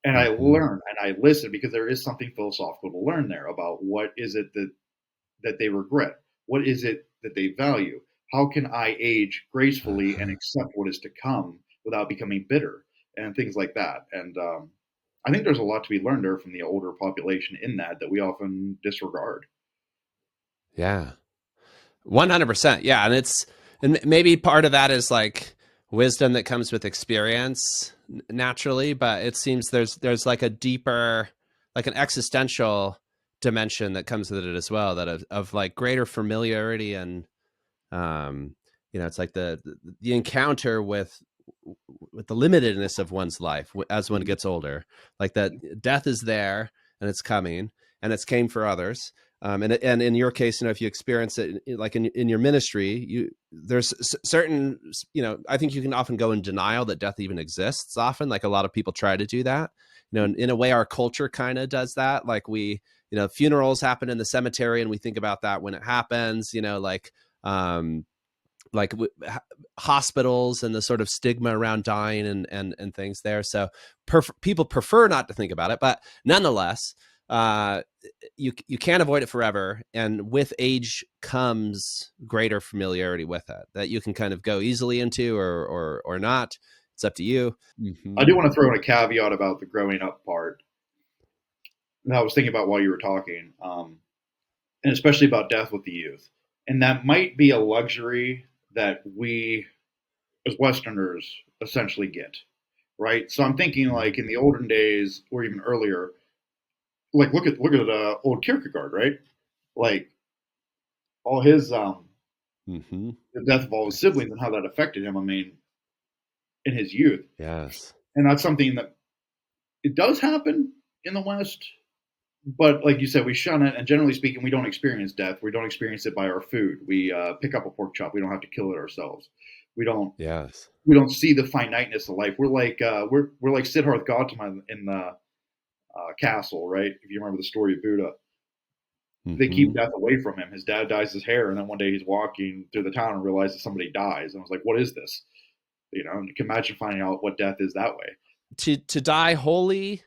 And I Mm-hmm. learn and I listen because there is something philosophical to learn there about what is it that they regret? What is it that they value? How can I age gracefully and Uh-huh. accept what is to come without becoming bitter and things like that? And I think there's a lot to be learned there from the older population in that we often disregard. Yeah. 100%. Yeah. And maybe part of that is like wisdom that comes with experience naturally, but it seems there's like a deeper, like an existential dimension that comes with it as well, that of like greater familiarity and, um, it's like the encounter with the limitedness of one's life as one Mm-hmm. gets older, like that death is there and it's coming and it's came for others. And in your case, if you experience it like in your ministry, there's certain, I think you can often go in denial that death even exists often. Like a lot of people try to do that, in a way our culture kind of does that. Like funerals happen in the cemetery and we think about that when it happens, um, like hospitals and the sort of stigma around dying and things there. So people prefer not to think about it, but nonetheless, you can't avoid it forever. And with age comes greater familiarity with it that you can kind of go easily into or not. It's up to you. I Mm-hmm. do want to throw in a caveat about the growing up part that I was thinking about while you were talking, and especially about death with the youth. And that might be a luxury that we as Westerners essentially get, right? So I'm thinking like in the olden days or even earlier, like look at old Kierkegaard, right? Like all his Mm-hmm. the death of all his siblings and how that affected him. I mean, in his youth, Yes. and that's something that it does happen in the West. But like you said, we shun it, and generally speaking, we don't experience death. We don't experience it by our food. We pick up a pork chop. We don't have to kill it ourselves. We don't Yes. we don't see the finiteness of life. We're like Siddhartha Gautama in the castle, right? If you remember the story of Buddha, they keep Mm-hmm. death away from him. His dad dyes his hair, and then one day he's walking through the town and realizes somebody dies, and I was like, "What is this?" And you can imagine finding out what death is that way. To die holy,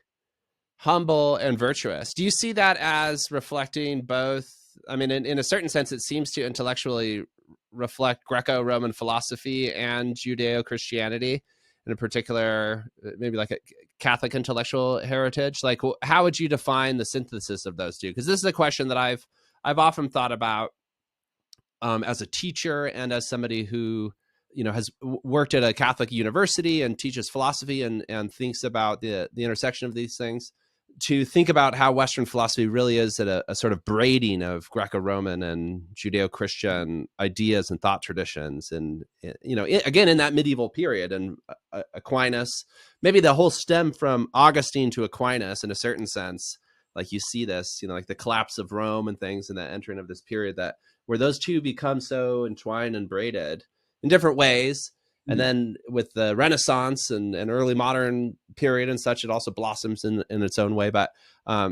humble, and virtuous. Do you see that as reflecting both? I mean, in a certain sense, it seems to intellectually reflect Greco-Roman philosophy and Judeo-Christianity, in particular, maybe like a Catholic intellectual heritage. Like, how would you define the synthesis of those two? Because this is a question that I've often thought about as a teacher and as somebody who has worked at a Catholic university and teaches philosophy and thinks about the intersection of these things, to think about how Western philosophy really is at a sort of braiding of Greco-Roman and Judeo-Christian ideas and thought traditions. And, again, in that medieval period, and Aquinas, maybe the whole stem from Augustine to Aquinas in a certain sense, like you see this, like the collapse of Rome and things and the entering of this period that where those two become so entwined and braided in different ways. And Mm-hmm. then with the Renaissance and early modern period and such, it also blossoms in its own way. But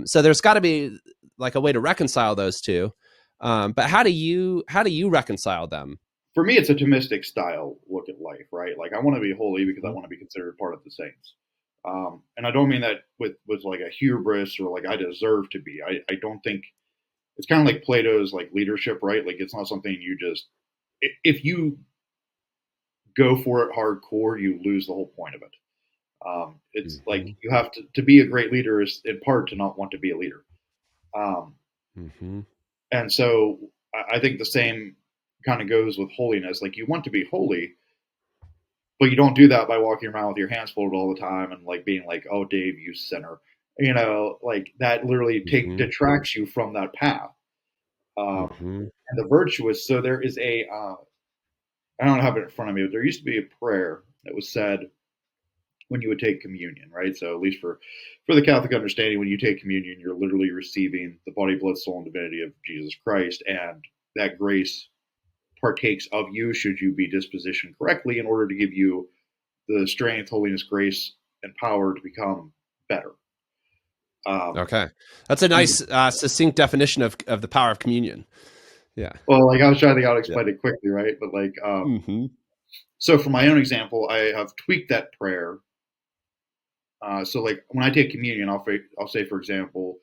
so there's got to be like a way to reconcile those two. But how do you reconcile them? For me, it's a Thomistic style look at life, right? Like I want to be holy because I Mm-hmm. want to be considered part of the saints. And I don't mean that with like a hubris or like I deserve to be. I don't think it's kind of like Plato's like leadership, right? Like it's not something you just if you go for it hardcore, you lose the whole point of it. It's like Mm-hmm. you have to be a great leader is in part to not want to be a leader. Um, Mm-hmm. and so I think the same kind of goes with holiness. Like you want to be holy, but you don't do that by walking around with your hands folded all the time and like being like, "Oh, Dave, you sinner," like that literally Mm-hmm. detracts you from that path. Mm-hmm. And the virtuous. So there is I don't have it in front of me, but there used to be a prayer that was said when you would take communion, right? So at least for the Catholic understanding, when you take communion, you're literally receiving the body, blood, soul, and divinity of Jesus Christ, and that grace partakes of you should you be dispositioned correctly in order to give you the strength, holiness, grace, and power to become better. Um, Okay, that's a and nice succinct definition of the power of communion. Yeah. Well, like I was trying to think how to Yeah. explain it quickly, right? But like, Hmm. so for my own example, I have tweaked that prayer. So like when I take communion, I'll say, for example,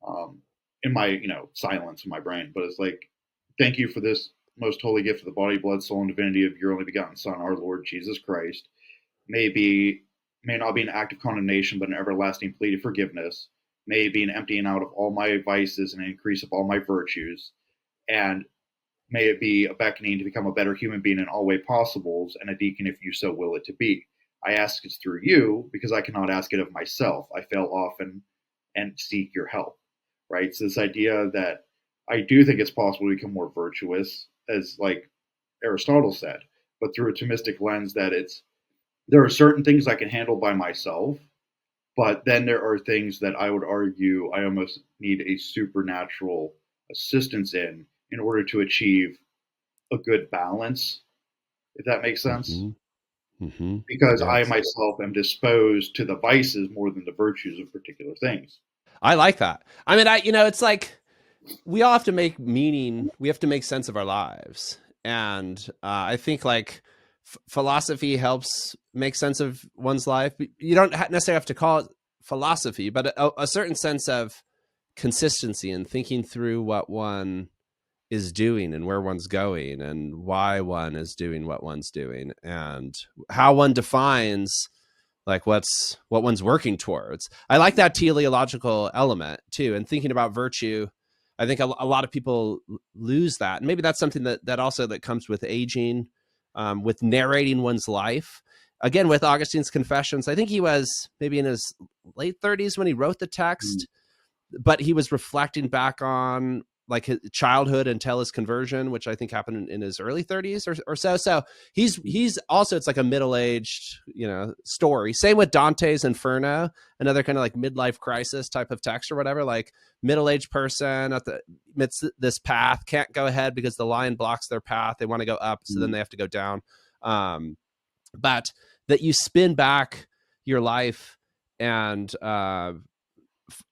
um, in my silence in my brain, but it's like, thank you for this most holy gift of the body, blood, soul, and divinity of your only begotten Son, our Lord Jesus Christ. May be may not be an act of condemnation, but an everlasting plea of forgiveness. May it be an emptying out of all my vices and an increase of all my virtues, and may it be a beckoning to become a better human being in all way possibles, and a deacon if you so will it to be. I ask it through you because I cannot ask it of myself. I fail often and seek your help. Right? So this idea that I do think it's possible to become more virtuous, as like Aristotle said, but through a Thomistic lens that there are certain things I can handle by myself, but then there are things that I would argue I almost need a supernatural assistance in order to achieve a good balance, if that makes sense. Hmm. Hmm. Because I Yes. myself am disposed to the vices more than the virtues of particular things. I like that. I mean, it's like we all have to make meaning. We have to make sense of our lives. And I think like philosophy helps make sense of one's life. You don't necessarily have to call it philosophy, but a certain sense of consistency and thinking through what one is doing and where one's going and why one is doing what one's doing and how one defines like what one's working towards. I like that teleological element too, and thinking about virtue. I think a lot of people lose that, and maybe that's something that also that comes with aging, with narrating one's life. Again, with Augustine's Confessions, I think he was maybe in his late 30s when he wrote the Mm. text, but he was reflecting back on like his childhood until his conversion, which I think happened in his early 30s or so. So he's also, it's like a middle-aged, story. Same with Dante's Inferno, another kind of like midlife crisis type of text or whatever, like middle-aged person at the midst this path, can't go ahead because the lion blocks their path. They want to go up, so then Mm. they have to go down. But that you spin back your life and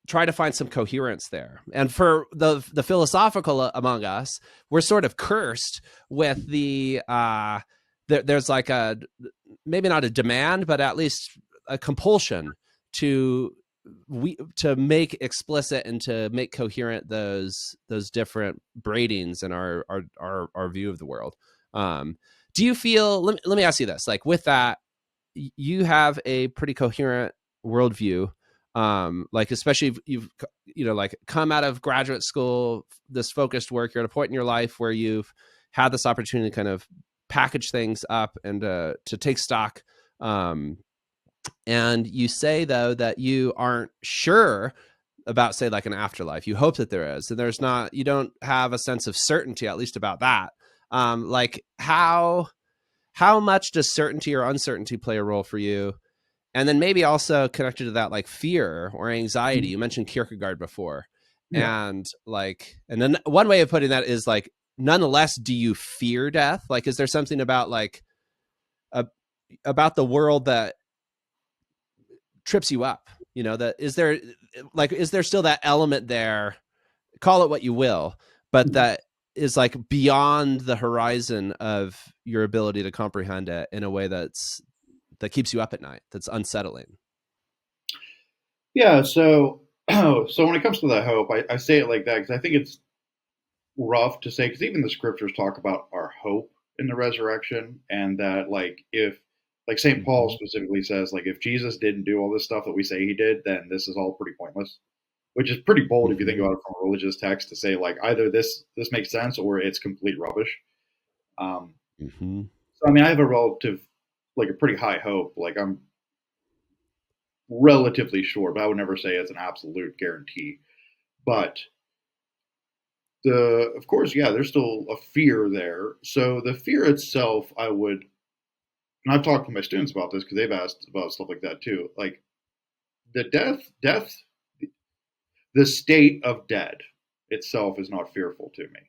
try to find some coherence there. And for the philosophical among us, we're sort of cursed with there's like a, maybe not a demand, but at least a compulsion to to make explicit and to make coherent those different braidings in our view of the world. Do you feel, let me ask you this, like with that, you have a pretty coherent worldview, like especially if you've like come out of graduate school, this focused work, you're at a point in your life where you've had this opportunity to kind of package things up and to take stock, um, and you say though that you aren't sure about, say, like an afterlife. You hope that there is, and there's not, you don't have a sense of certainty, at least about that. Like how much does certainty or uncertainty play a role for you? And then maybe also connected to that, like fear or anxiety. Mm. You mentioned Kierkegaard before. Yeah. And like, and then one way of putting that is like, nonetheless, do you fear death? Like, is there something about like, uh, about the world that trips you up? That is there, like, is there still that element there? Call it what you will, but Mm. that is like beyond the horizon of your ability to comprehend it in a way that keeps you up at night, that's unsettling. Yeah. So, so when it comes to the hope, I say it like that because I think it's rough to say, because even the scriptures talk about our hope in the resurrection, and that like if like St. Paul Mm-hmm. specifically says, like if Jesus didn't do all this stuff that we say he did, then this is all pretty pointless. Which is pretty bold if you think Mm-hmm. about it from a religious text to say like either this makes sense or it's complete rubbish. Um, Mm-hmm. so I mean, I have a relative like a pretty high hope. Like I'm relatively sure, but I would never say it's an absolute guarantee. But of course, yeah, there's still a fear there. So the fear itself, I would, and I've talked to my students about this because they've asked about stuff like that too. Like the death, the state of dead itself is not fearful to me.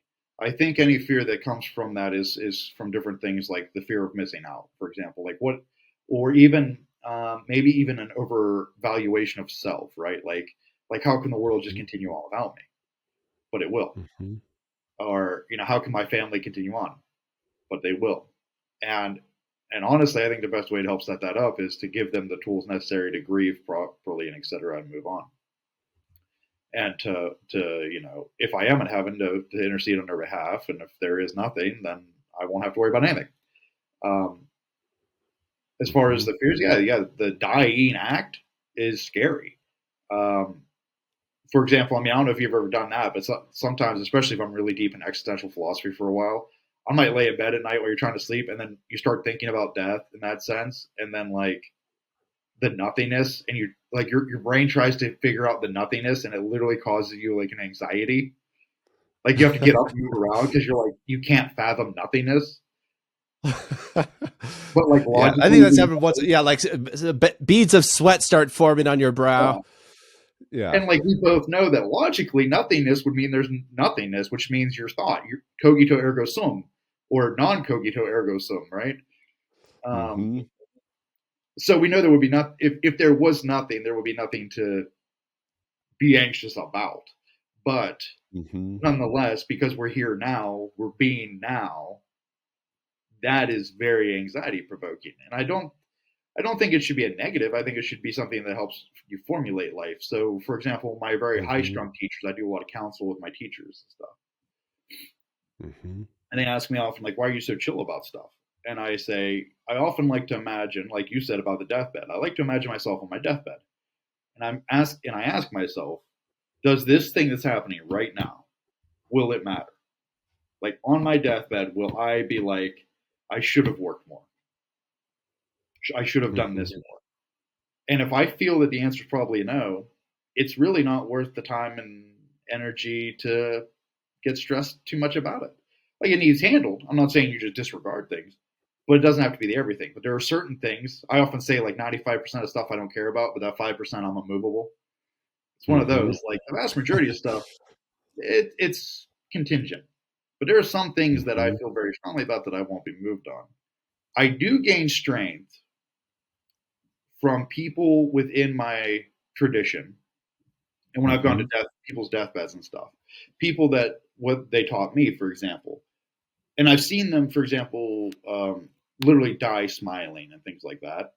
I think any fear that comes from that is from different things, like the fear of missing out, for example, like what, or even maybe even an overvaluation of self, right? Like how can the world just continue on without me? But it will. Mm-hmm. Or, how can my family continue on? But they will. And honestly, I think the best way to help set that up is to give them the tools necessary to grieve properly and et cetera and move on. And to if I am in heaven, to intercede on their behalf. And if there is nothing, then I won't have to worry about anything. As far as the fears, the dying act is scary. For example, I don't know if you've ever done that, but sometimes, especially if I'm really deep in existential philosophy for a while, I might lay in bed at night while you're trying to sleep, and then you start thinking about death in that sense, and then like the nothingness, and your brain tries to figure out the nothingness, and it literally causes you like an anxiety. Like you have to get up and move around because you're like you can't fathom nothingness. But like yeah, logically, I think that's happened once. Yeah, like beads of sweat start forming on your brow. Yeah. And like we both know that logically, nothingness would mean there's nothingness, which means your thought, your cogito ergo sum, or non cogito ergo sum, right? So we know there would be not if there was nothing, there would be nothing to be anxious about. But nonetheless, because we're here now, we're being now. That is very anxiety provoking, and I don't think it should be a negative. I think it should be something that helps you formulate life. So, for example, my very high strung teachers, I do a lot of counsel with my teachers and stuff. And they ask me often, like, why are you so chill about stuff? And I say, I often like to imagine, like you said about the deathbed, I like to imagine myself on my deathbed. And I ask myself, does this thing that's happening right now, will it matter? Like on my deathbed, will I be like, I should have worked more? I should have done this more. And if I feel that the answer is probably a no, it's really not worth the time and energy to get stressed too much about it. Like it needs handled. I'm not saying you just disregard things, but it doesn't have to be the everything. But there are certain things. I often say like 95% of stuff I don't care about, but that 5% I'm immovable. It's one of those. Like the vast majority of stuff, it's contingent. But there are some things that I feel very strongly about that I won't be moved on. I do gain strength from people within my tradition, and when I've gone to people's deathbeds and stuff, people that what they taught me, for example, and I've seen them, for example, literally die smiling and things like that,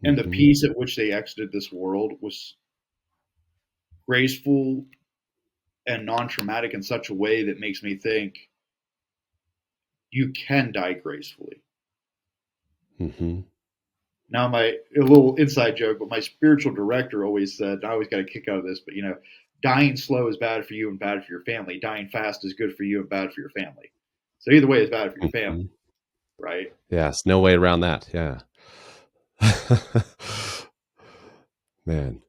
and the peace at which they exited this world was graceful and non-traumatic in such a way that makes me think you can die gracefully. Now, a little inside joke, but my spiritual director always said, and I always got a kick out of this, but dying slow is bad for you and bad for your family. Dying fast is good for you and bad for your family. So either way is bad for your family, right? Yes, no way around that. Yeah. Man.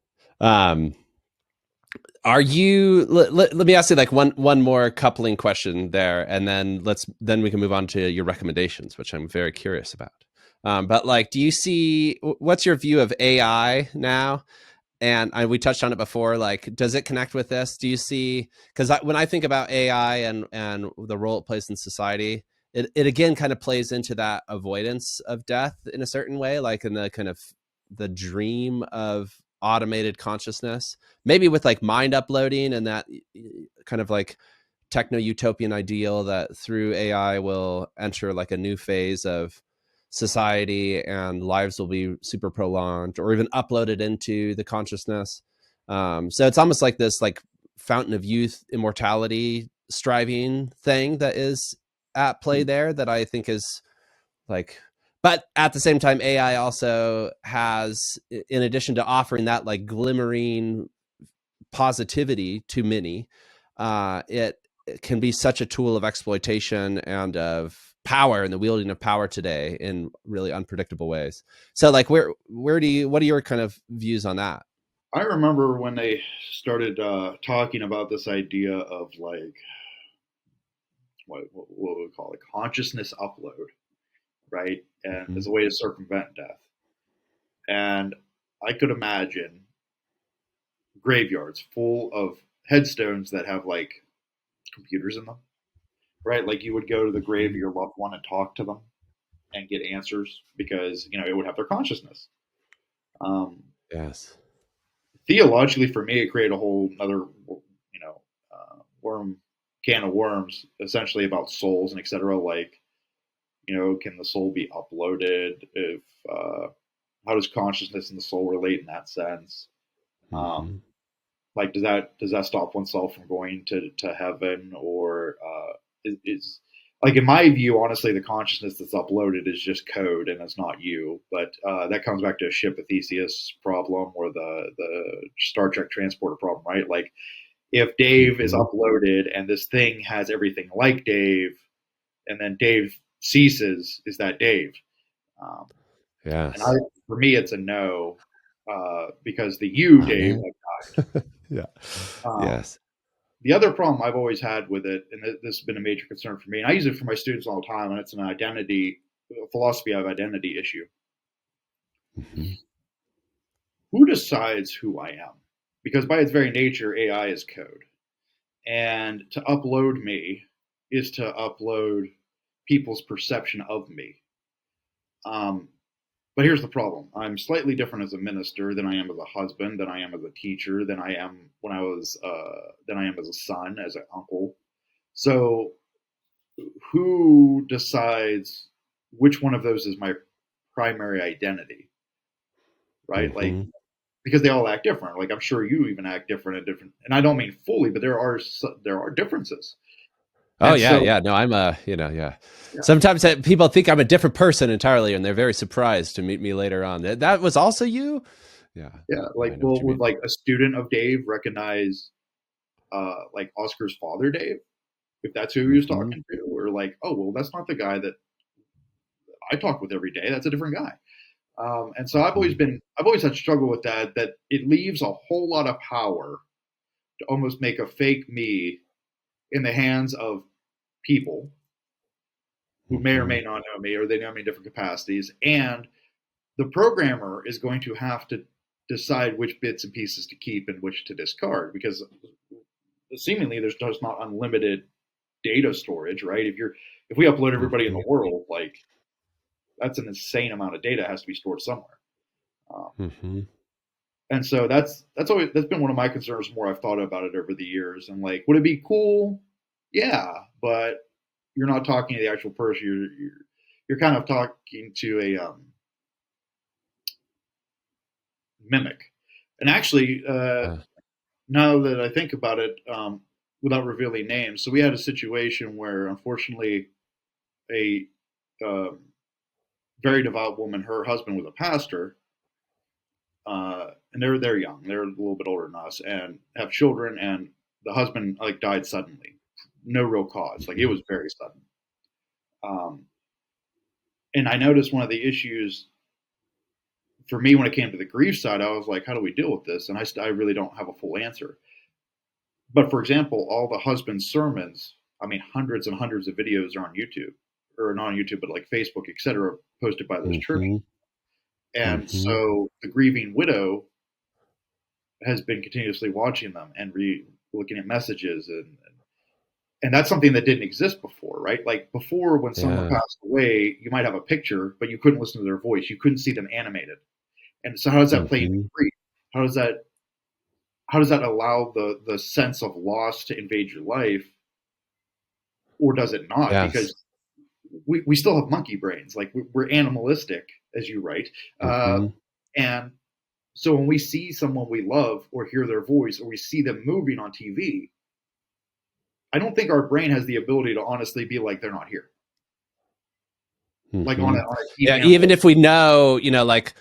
Are you let me ask you like one more coupling question there, and then we can move on to your recommendations, which I'm very curious about. But like, do you see, what's your view of AI now? And we touched on it before, like, does it connect with this? Do you see, because when I think about AI and the role it plays in society, it again kind of plays into that avoidance of death in a certain way, like in the kind of the dream of automated consciousness, maybe with like mind uploading and that kind of like techno utopian ideal that through AI will enter like a new phase of society and lives will be super prolonged or even uploaded into the consciousness. So it's almost like this like fountain of youth immortality striving thing that is at play there, that I think is like, but at the same time, AI also has, in addition to offering that like glimmering positivity to many, it can be such a tool of exploitation and of power and the wielding of power today in really unpredictable ways. So like, what are your kind of views on that? I remember when they started talking about this idea of like, what we call it, consciousness upload, right? And as a way to circumvent death. And I could imagine graveyards full of headstones that have like computers in them, right? Like you would go to the grave of your loved one and talk to them and get answers because it would have their consciousness. Yes. Theologically, for me, it created a whole other worm can of worms, essentially about souls and etc. Like, can the soul be uploaded? If how does consciousness and the soul relate in that sense? Mm-hmm. Like, does that stop oneself from going to heaven, or is like, in my view, honestly, the consciousness that's uploaded is just code and it's not you. But that comes back to a ship of Theseus problem, or the Star Trek transporter problem, right? Like, if Dave is uploaded and this thing has everything like Dave, and then Dave ceases, is that Dave? Yes. And for me, it's a no, because the you, Dave, Yeah. um, Yes. the other problem I've always had with it, and this has been a major concern for me, and I use it for my students all the time, and it's an identity, philosophy of identity issue. Mm-hmm. Who decides who I am? Because by its very nature, AI is code. And to upload me is to upload people's perception of me. But here's the problem. I'm slightly different as a minister than I am as a husband, than I am as a teacher, than I am than I am as a son, as an uncle. So who decides which one of those is my primary identity? Right? Mm-hmm. Like, because they all act different. Like, I'm sure you even act different, and I don't mean fully, but there are differences. Oh, And yeah, so, yeah. No, I'm Sometimes people think I'm a different person entirely, and they're very surprised to meet me later on. That was also you? Yeah. Yeah, like, Well, would like a student of Dave recognize like Oscar's father, Dave, if that's who he was talking to? Or like, oh, well, that's not the guy that I talk with every day. That's a different guy. And so I've always had struggle with that it leaves a whole lot of power to almost make a fake me in the hands of people who may or may not know me, or they know me in different capacities. And the programmer is going to have to decide which bits and pieces to keep and which to discard, because seemingly there's just not unlimited data storage, right? If we upload everybody in the world, like, that's an insane amount of data that has to be stored somewhere. And so that's been one of my concerns. More I've thought about it over the years, and like, would it be cool? Yeah, but you're not talking to the actual person. You're kind of talking to a mimic. And actually, now that I think about it, without revealing names, so we had a situation where, unfortunately, a very devout woman, her husband was a pastor, and they're young, they're a little bit older than us, and have children, and the husband like died suddenly, no real cause, like, it was very sudden. And I noticed one of the issues for me when it came to the grief side, I was like, how do we deal with this? And I really don't have a full answer. But for example, all the husband's sermons, I mean, hundreds and hundreds of videos are on YouTube, or not on YouTube, but like Facebook, etc., posted by those churches. And so the grieving widow has been continuously watching them and looking at messages, and that's something that didn't exist before, right? Like, before, when someone passed away, you might have a picture, but you couldn't listen to their voice. You couldn't see them animated. And so how does that play into grief? How does that allow the sense of loss to invade your life, or does it not? Yes. Because we still have monkey brains. Like, we're animalistic, as you write. And so when we see someone we love, or hear their voice, or we see them moving on TV, I don't think our brain has the ability to honestly be like, they're not here. Like, on a yeah, even if we know, like,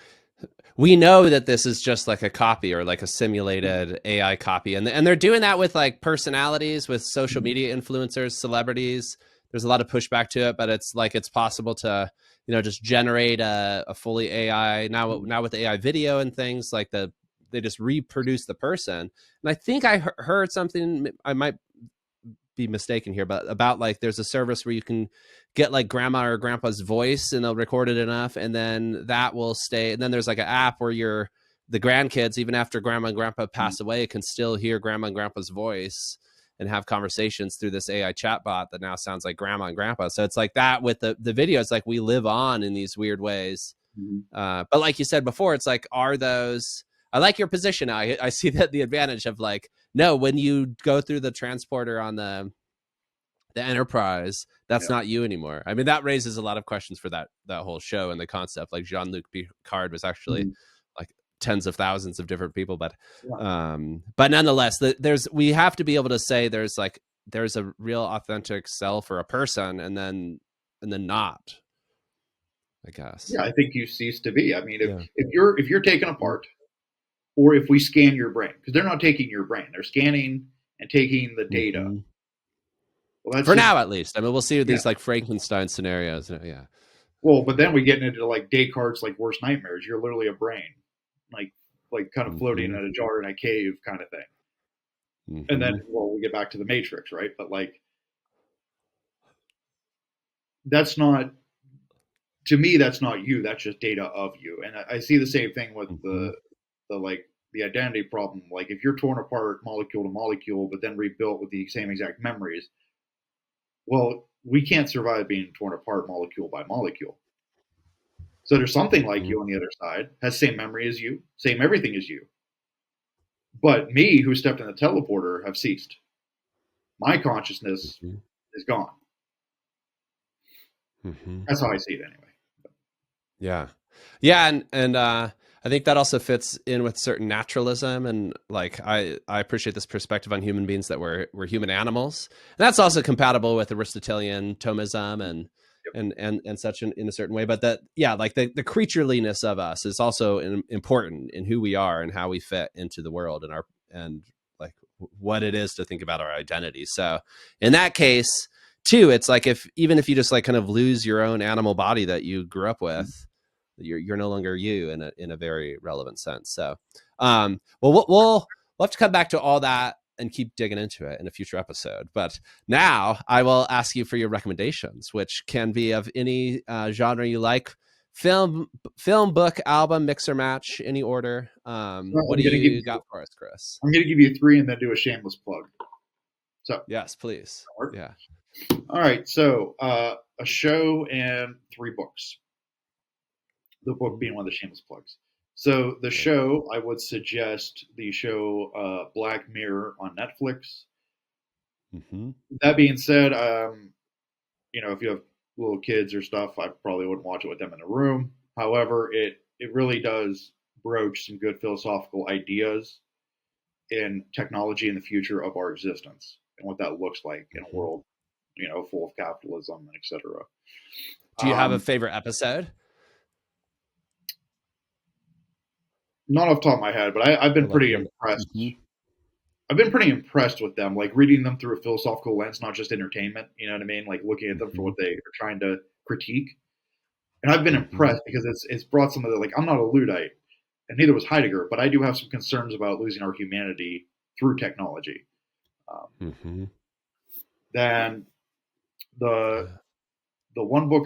we know that this is just like a copy, or like a simulated AI copy. And they're doing that with like personalities, with social media influencers, celebrities. There's a lot of pushback to it, but it's like, it's possible to, just generate a fully AI now with AI video and things like they just reproduce the person. And I think I heard something, I might be mistaken here, but about like, there's a service where you can get like grandma or grandpa's voice, and they'll record it enough, and then that will stay. And then there's like an app where the grandkids, even after grandma and grandpa pass away, can still hear grandma and grandpa's voice and have conversations through this AI chatbot that now sounds like grandma and grandpa. So it's like that with the video. It's like we live on in these weird ways. But like you said before, it's like, are those, I like your position. I see that the advantage of like, no, when you go through the transporter on the the enterprise, that's Yeah. not you anymore. I mean, that raises a lot of questions for that whole show and the concept. Like Jean-Luc Picard was actually Mhm. like tens of thousands of different people, but Yeah. nonetheless, we have to be able to say there's a real authentic self or a person, and then not, I guess. Yeah, I think you cease to be. I mean, Yeah. if you're taken apart, or if we scan your brain, because they're not taking your brain, they're scanning and taking the data. Mm-hmm. Well, that's For just now, at least. I mean, we'll see yeah. these like Frankenstein scenarios. Yeah. Well, but then we get into like Descartes' like worst nightmares. You're literally a brain, like kind of floating Mm-hmm. in a jar in a cave, kind of thing. And then, Mm-hmm. well, we get back to the Matrix, right? But like, that's not to me. That's not you. That's just data of you. And I see the same thing with Mm-hmm. the identity problem. Like, if you're torn apart molecule to molecule, but then rebuilt with the same exact memories, well, we can't survive being torn apart molecule by molecule. So there's something like Mm-hmm. you on the other side, has same memory as you, same everything as you. But me, who stepped in the teleporter, have ceased. My consciousness Mm-hmm. is gone. Mm-hmm. That's how I see it, anyway. Yeah. Yeah. And I think that also fits in with certain naturalism. And like, I appreciate this perspective on human beings that we're human animals. And that's also compatible with Aristotelian Thomism and, Yep. and such in a certain way. But that, yeah, like the creatureliness of us is also important in who we are and how we fit into the world and like what it is to think about our identity. So in that case, too, it's like even if you just like kind of lose your own animal body that you grew up with, you're no longer you in a very relevant sense. So, we'll have to come back to all that and keep digging into it in a future episode. But now I will ask you for your recommendations, which can be of any genre you like: film, book, album, mix or match, any order. Well, What do you got for us, Chris? I'm going to give you three and then do a shameless plug. So, Yes, please. Yeah. all right. So, a show and three books. The book being one of the shameless plugs. So, the show, I would suggest the show Black Mirror on Netflix. Mm-hmm. That being said, if you have little kids or stuff, I probably wouldn't watch it with them in a room. However, it really does broach some good philosophical ideas in technology and the future of our existence and what that looks like in a Mm-hmm. world, full of capitalism, etc. Do you have a favorite episode? Not off the top of my head, but I've been Like pretty one. impressed. Mm-hmm. I've been pretty impressed with them, like reading them through a philosophical lens, not just entertainment. You know what I mean? Like looking at them for Mm-hmm. what they are trying to critique. And I've been Mm-hmm. impressed because it's brought some of the, like, I'm not a Luddite, and neither was Heidegger, but I do have some concerns about losing our humanity through technology. Mm-hmm. Then the one book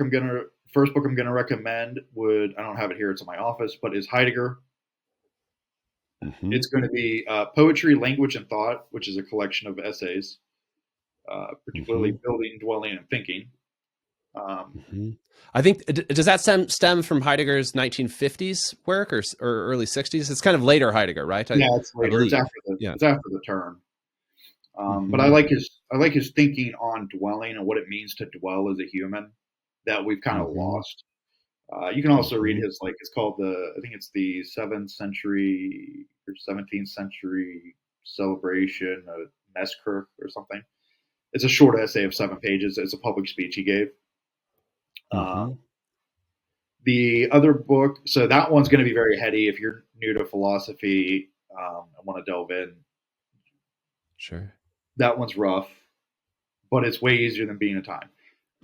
first book I'm gonna recommend I don't have it here, it's in my office, but is Heidegger. Mm-hmm. It's going to be Poetry, Language, and Thought, which is a collection of essays, particularly Mm-hmm. building, dwelling, and thinking. Mm-hmm. I think does that stem from Heidegger's 1950s work or early 60s? It's kind of later Heidegger, right? Yeah, it's I later. believe. Yeah. It's after the turn. But Mm-hmm. I like his thinking on dwelling and what it means to dwell as a human that we've kind of Mm-hmm. lost. You can also read Mm-hmm. his, like, it's called I think it's the 7th century or 17th century celebration of Meskirk or something. It's a short essay of 7 pages. It's a public speech he gave. Mm-hmm. The other book, so that one's going to be very heady if you're new to philosophy and want to delve in. Sure. That one's rough, but it's way easier than being a time.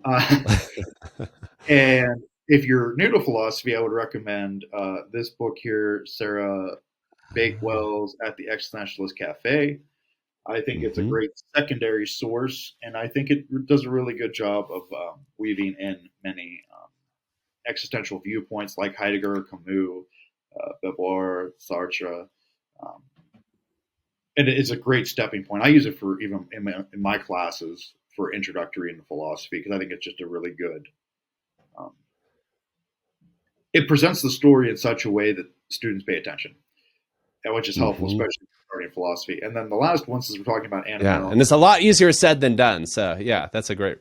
Uh, and if you're new to philosophy, I would recommend this book here, Sarah Bakewell's At the Existentialist Cafe. I think it's a Mm-hmm. great secondary source, and I think it does a really good job of weaving in many existential viewpoints like Heidegger, Camus, Beauvoir, Sartre. Um, and it's a great stepping point. I use it for even in my classes for introductory into philosophy because I think it's just a really good. Um, it presents the story in such a way that students pay attention, which is helpful, Mm-hmm. especially starting philosophy. And then the last one, since we're talking about Yeah, and it's a lot easier said than done. So yeah, that's a great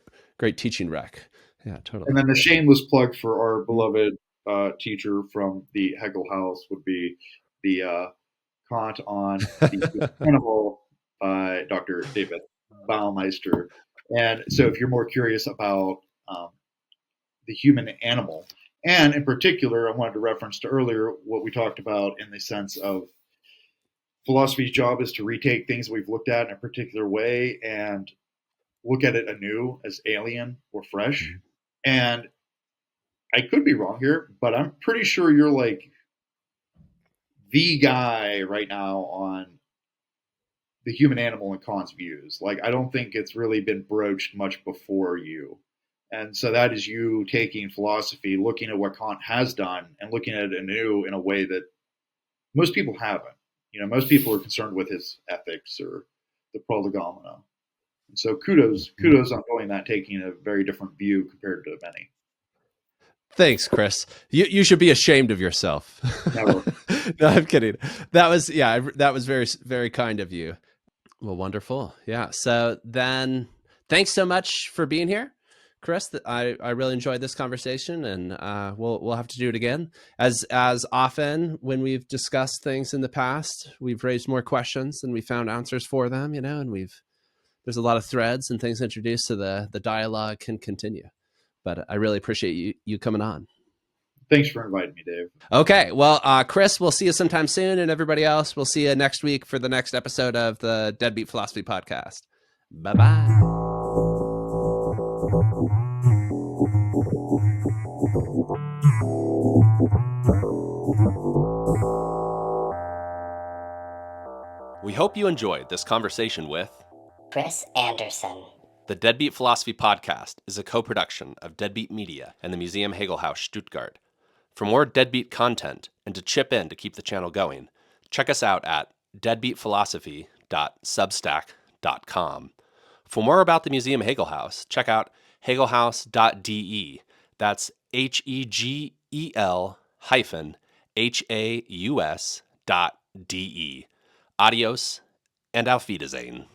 teaching rec. Yeah, totally. And then the shameless plug for our beloved teacher from the Hegel-Haus would be the Kant on the Animal by Dr. David Baumeister. And so if you're more curious about the human animal, and in particular, I wanted to reference to earlier what we talked about in the sense of philosophy's job is to retake things we've looked at in a particular way and look at it anew as alien or fresh. And I could be wrong here, but I'm pretty sure you're like the guy right now on the human animal and Kant's views. Like, I don't think it's really been broached much before you. And so that is you taking philosophy, looking at what Kant has done and looking at it anew in a way that most people haven't. Most people are concerned with his ethics or the prolegomena. And so kudos on doing that, taking a very different view compared to many. Thanks, Chris. You should be ashamed of yourself. Never. No, I'm kidding. That was very, very kind of you. Well, wonderful. Yeah. So then thanks so much for being here, Chris. I really enjoyed this conversation, and we'll have to do it again. As often when we've discussed things in the past, we've raised more questions than we found answers for them, and there's a lot of threads and things introduced, so the dialogue can continue. But I really appreciate you coming on. Thanks for inviting me, Dave. Okay. Well, Chris, we'll see you sometime soon. And everybody else, we'll see you next week for the next episode of the Deadbeat Philosophy Podcast. Bye-bye. We hope you enjoyed this conversation with Chris Anderson. The Deadbeat Philosophy Podcast is a co-production of Deadbeat Media and the Museum Hegel-Haus Stuttgart. For more Deadbeat content and to chip in to keep the channel going, check us out at deadbeatphilosophy.substack.com. For more about the Museum Hegel-Haus, check out hegelhaus.de. That's HEGEL-HAUS.de. Adios and auf Wiedersehen.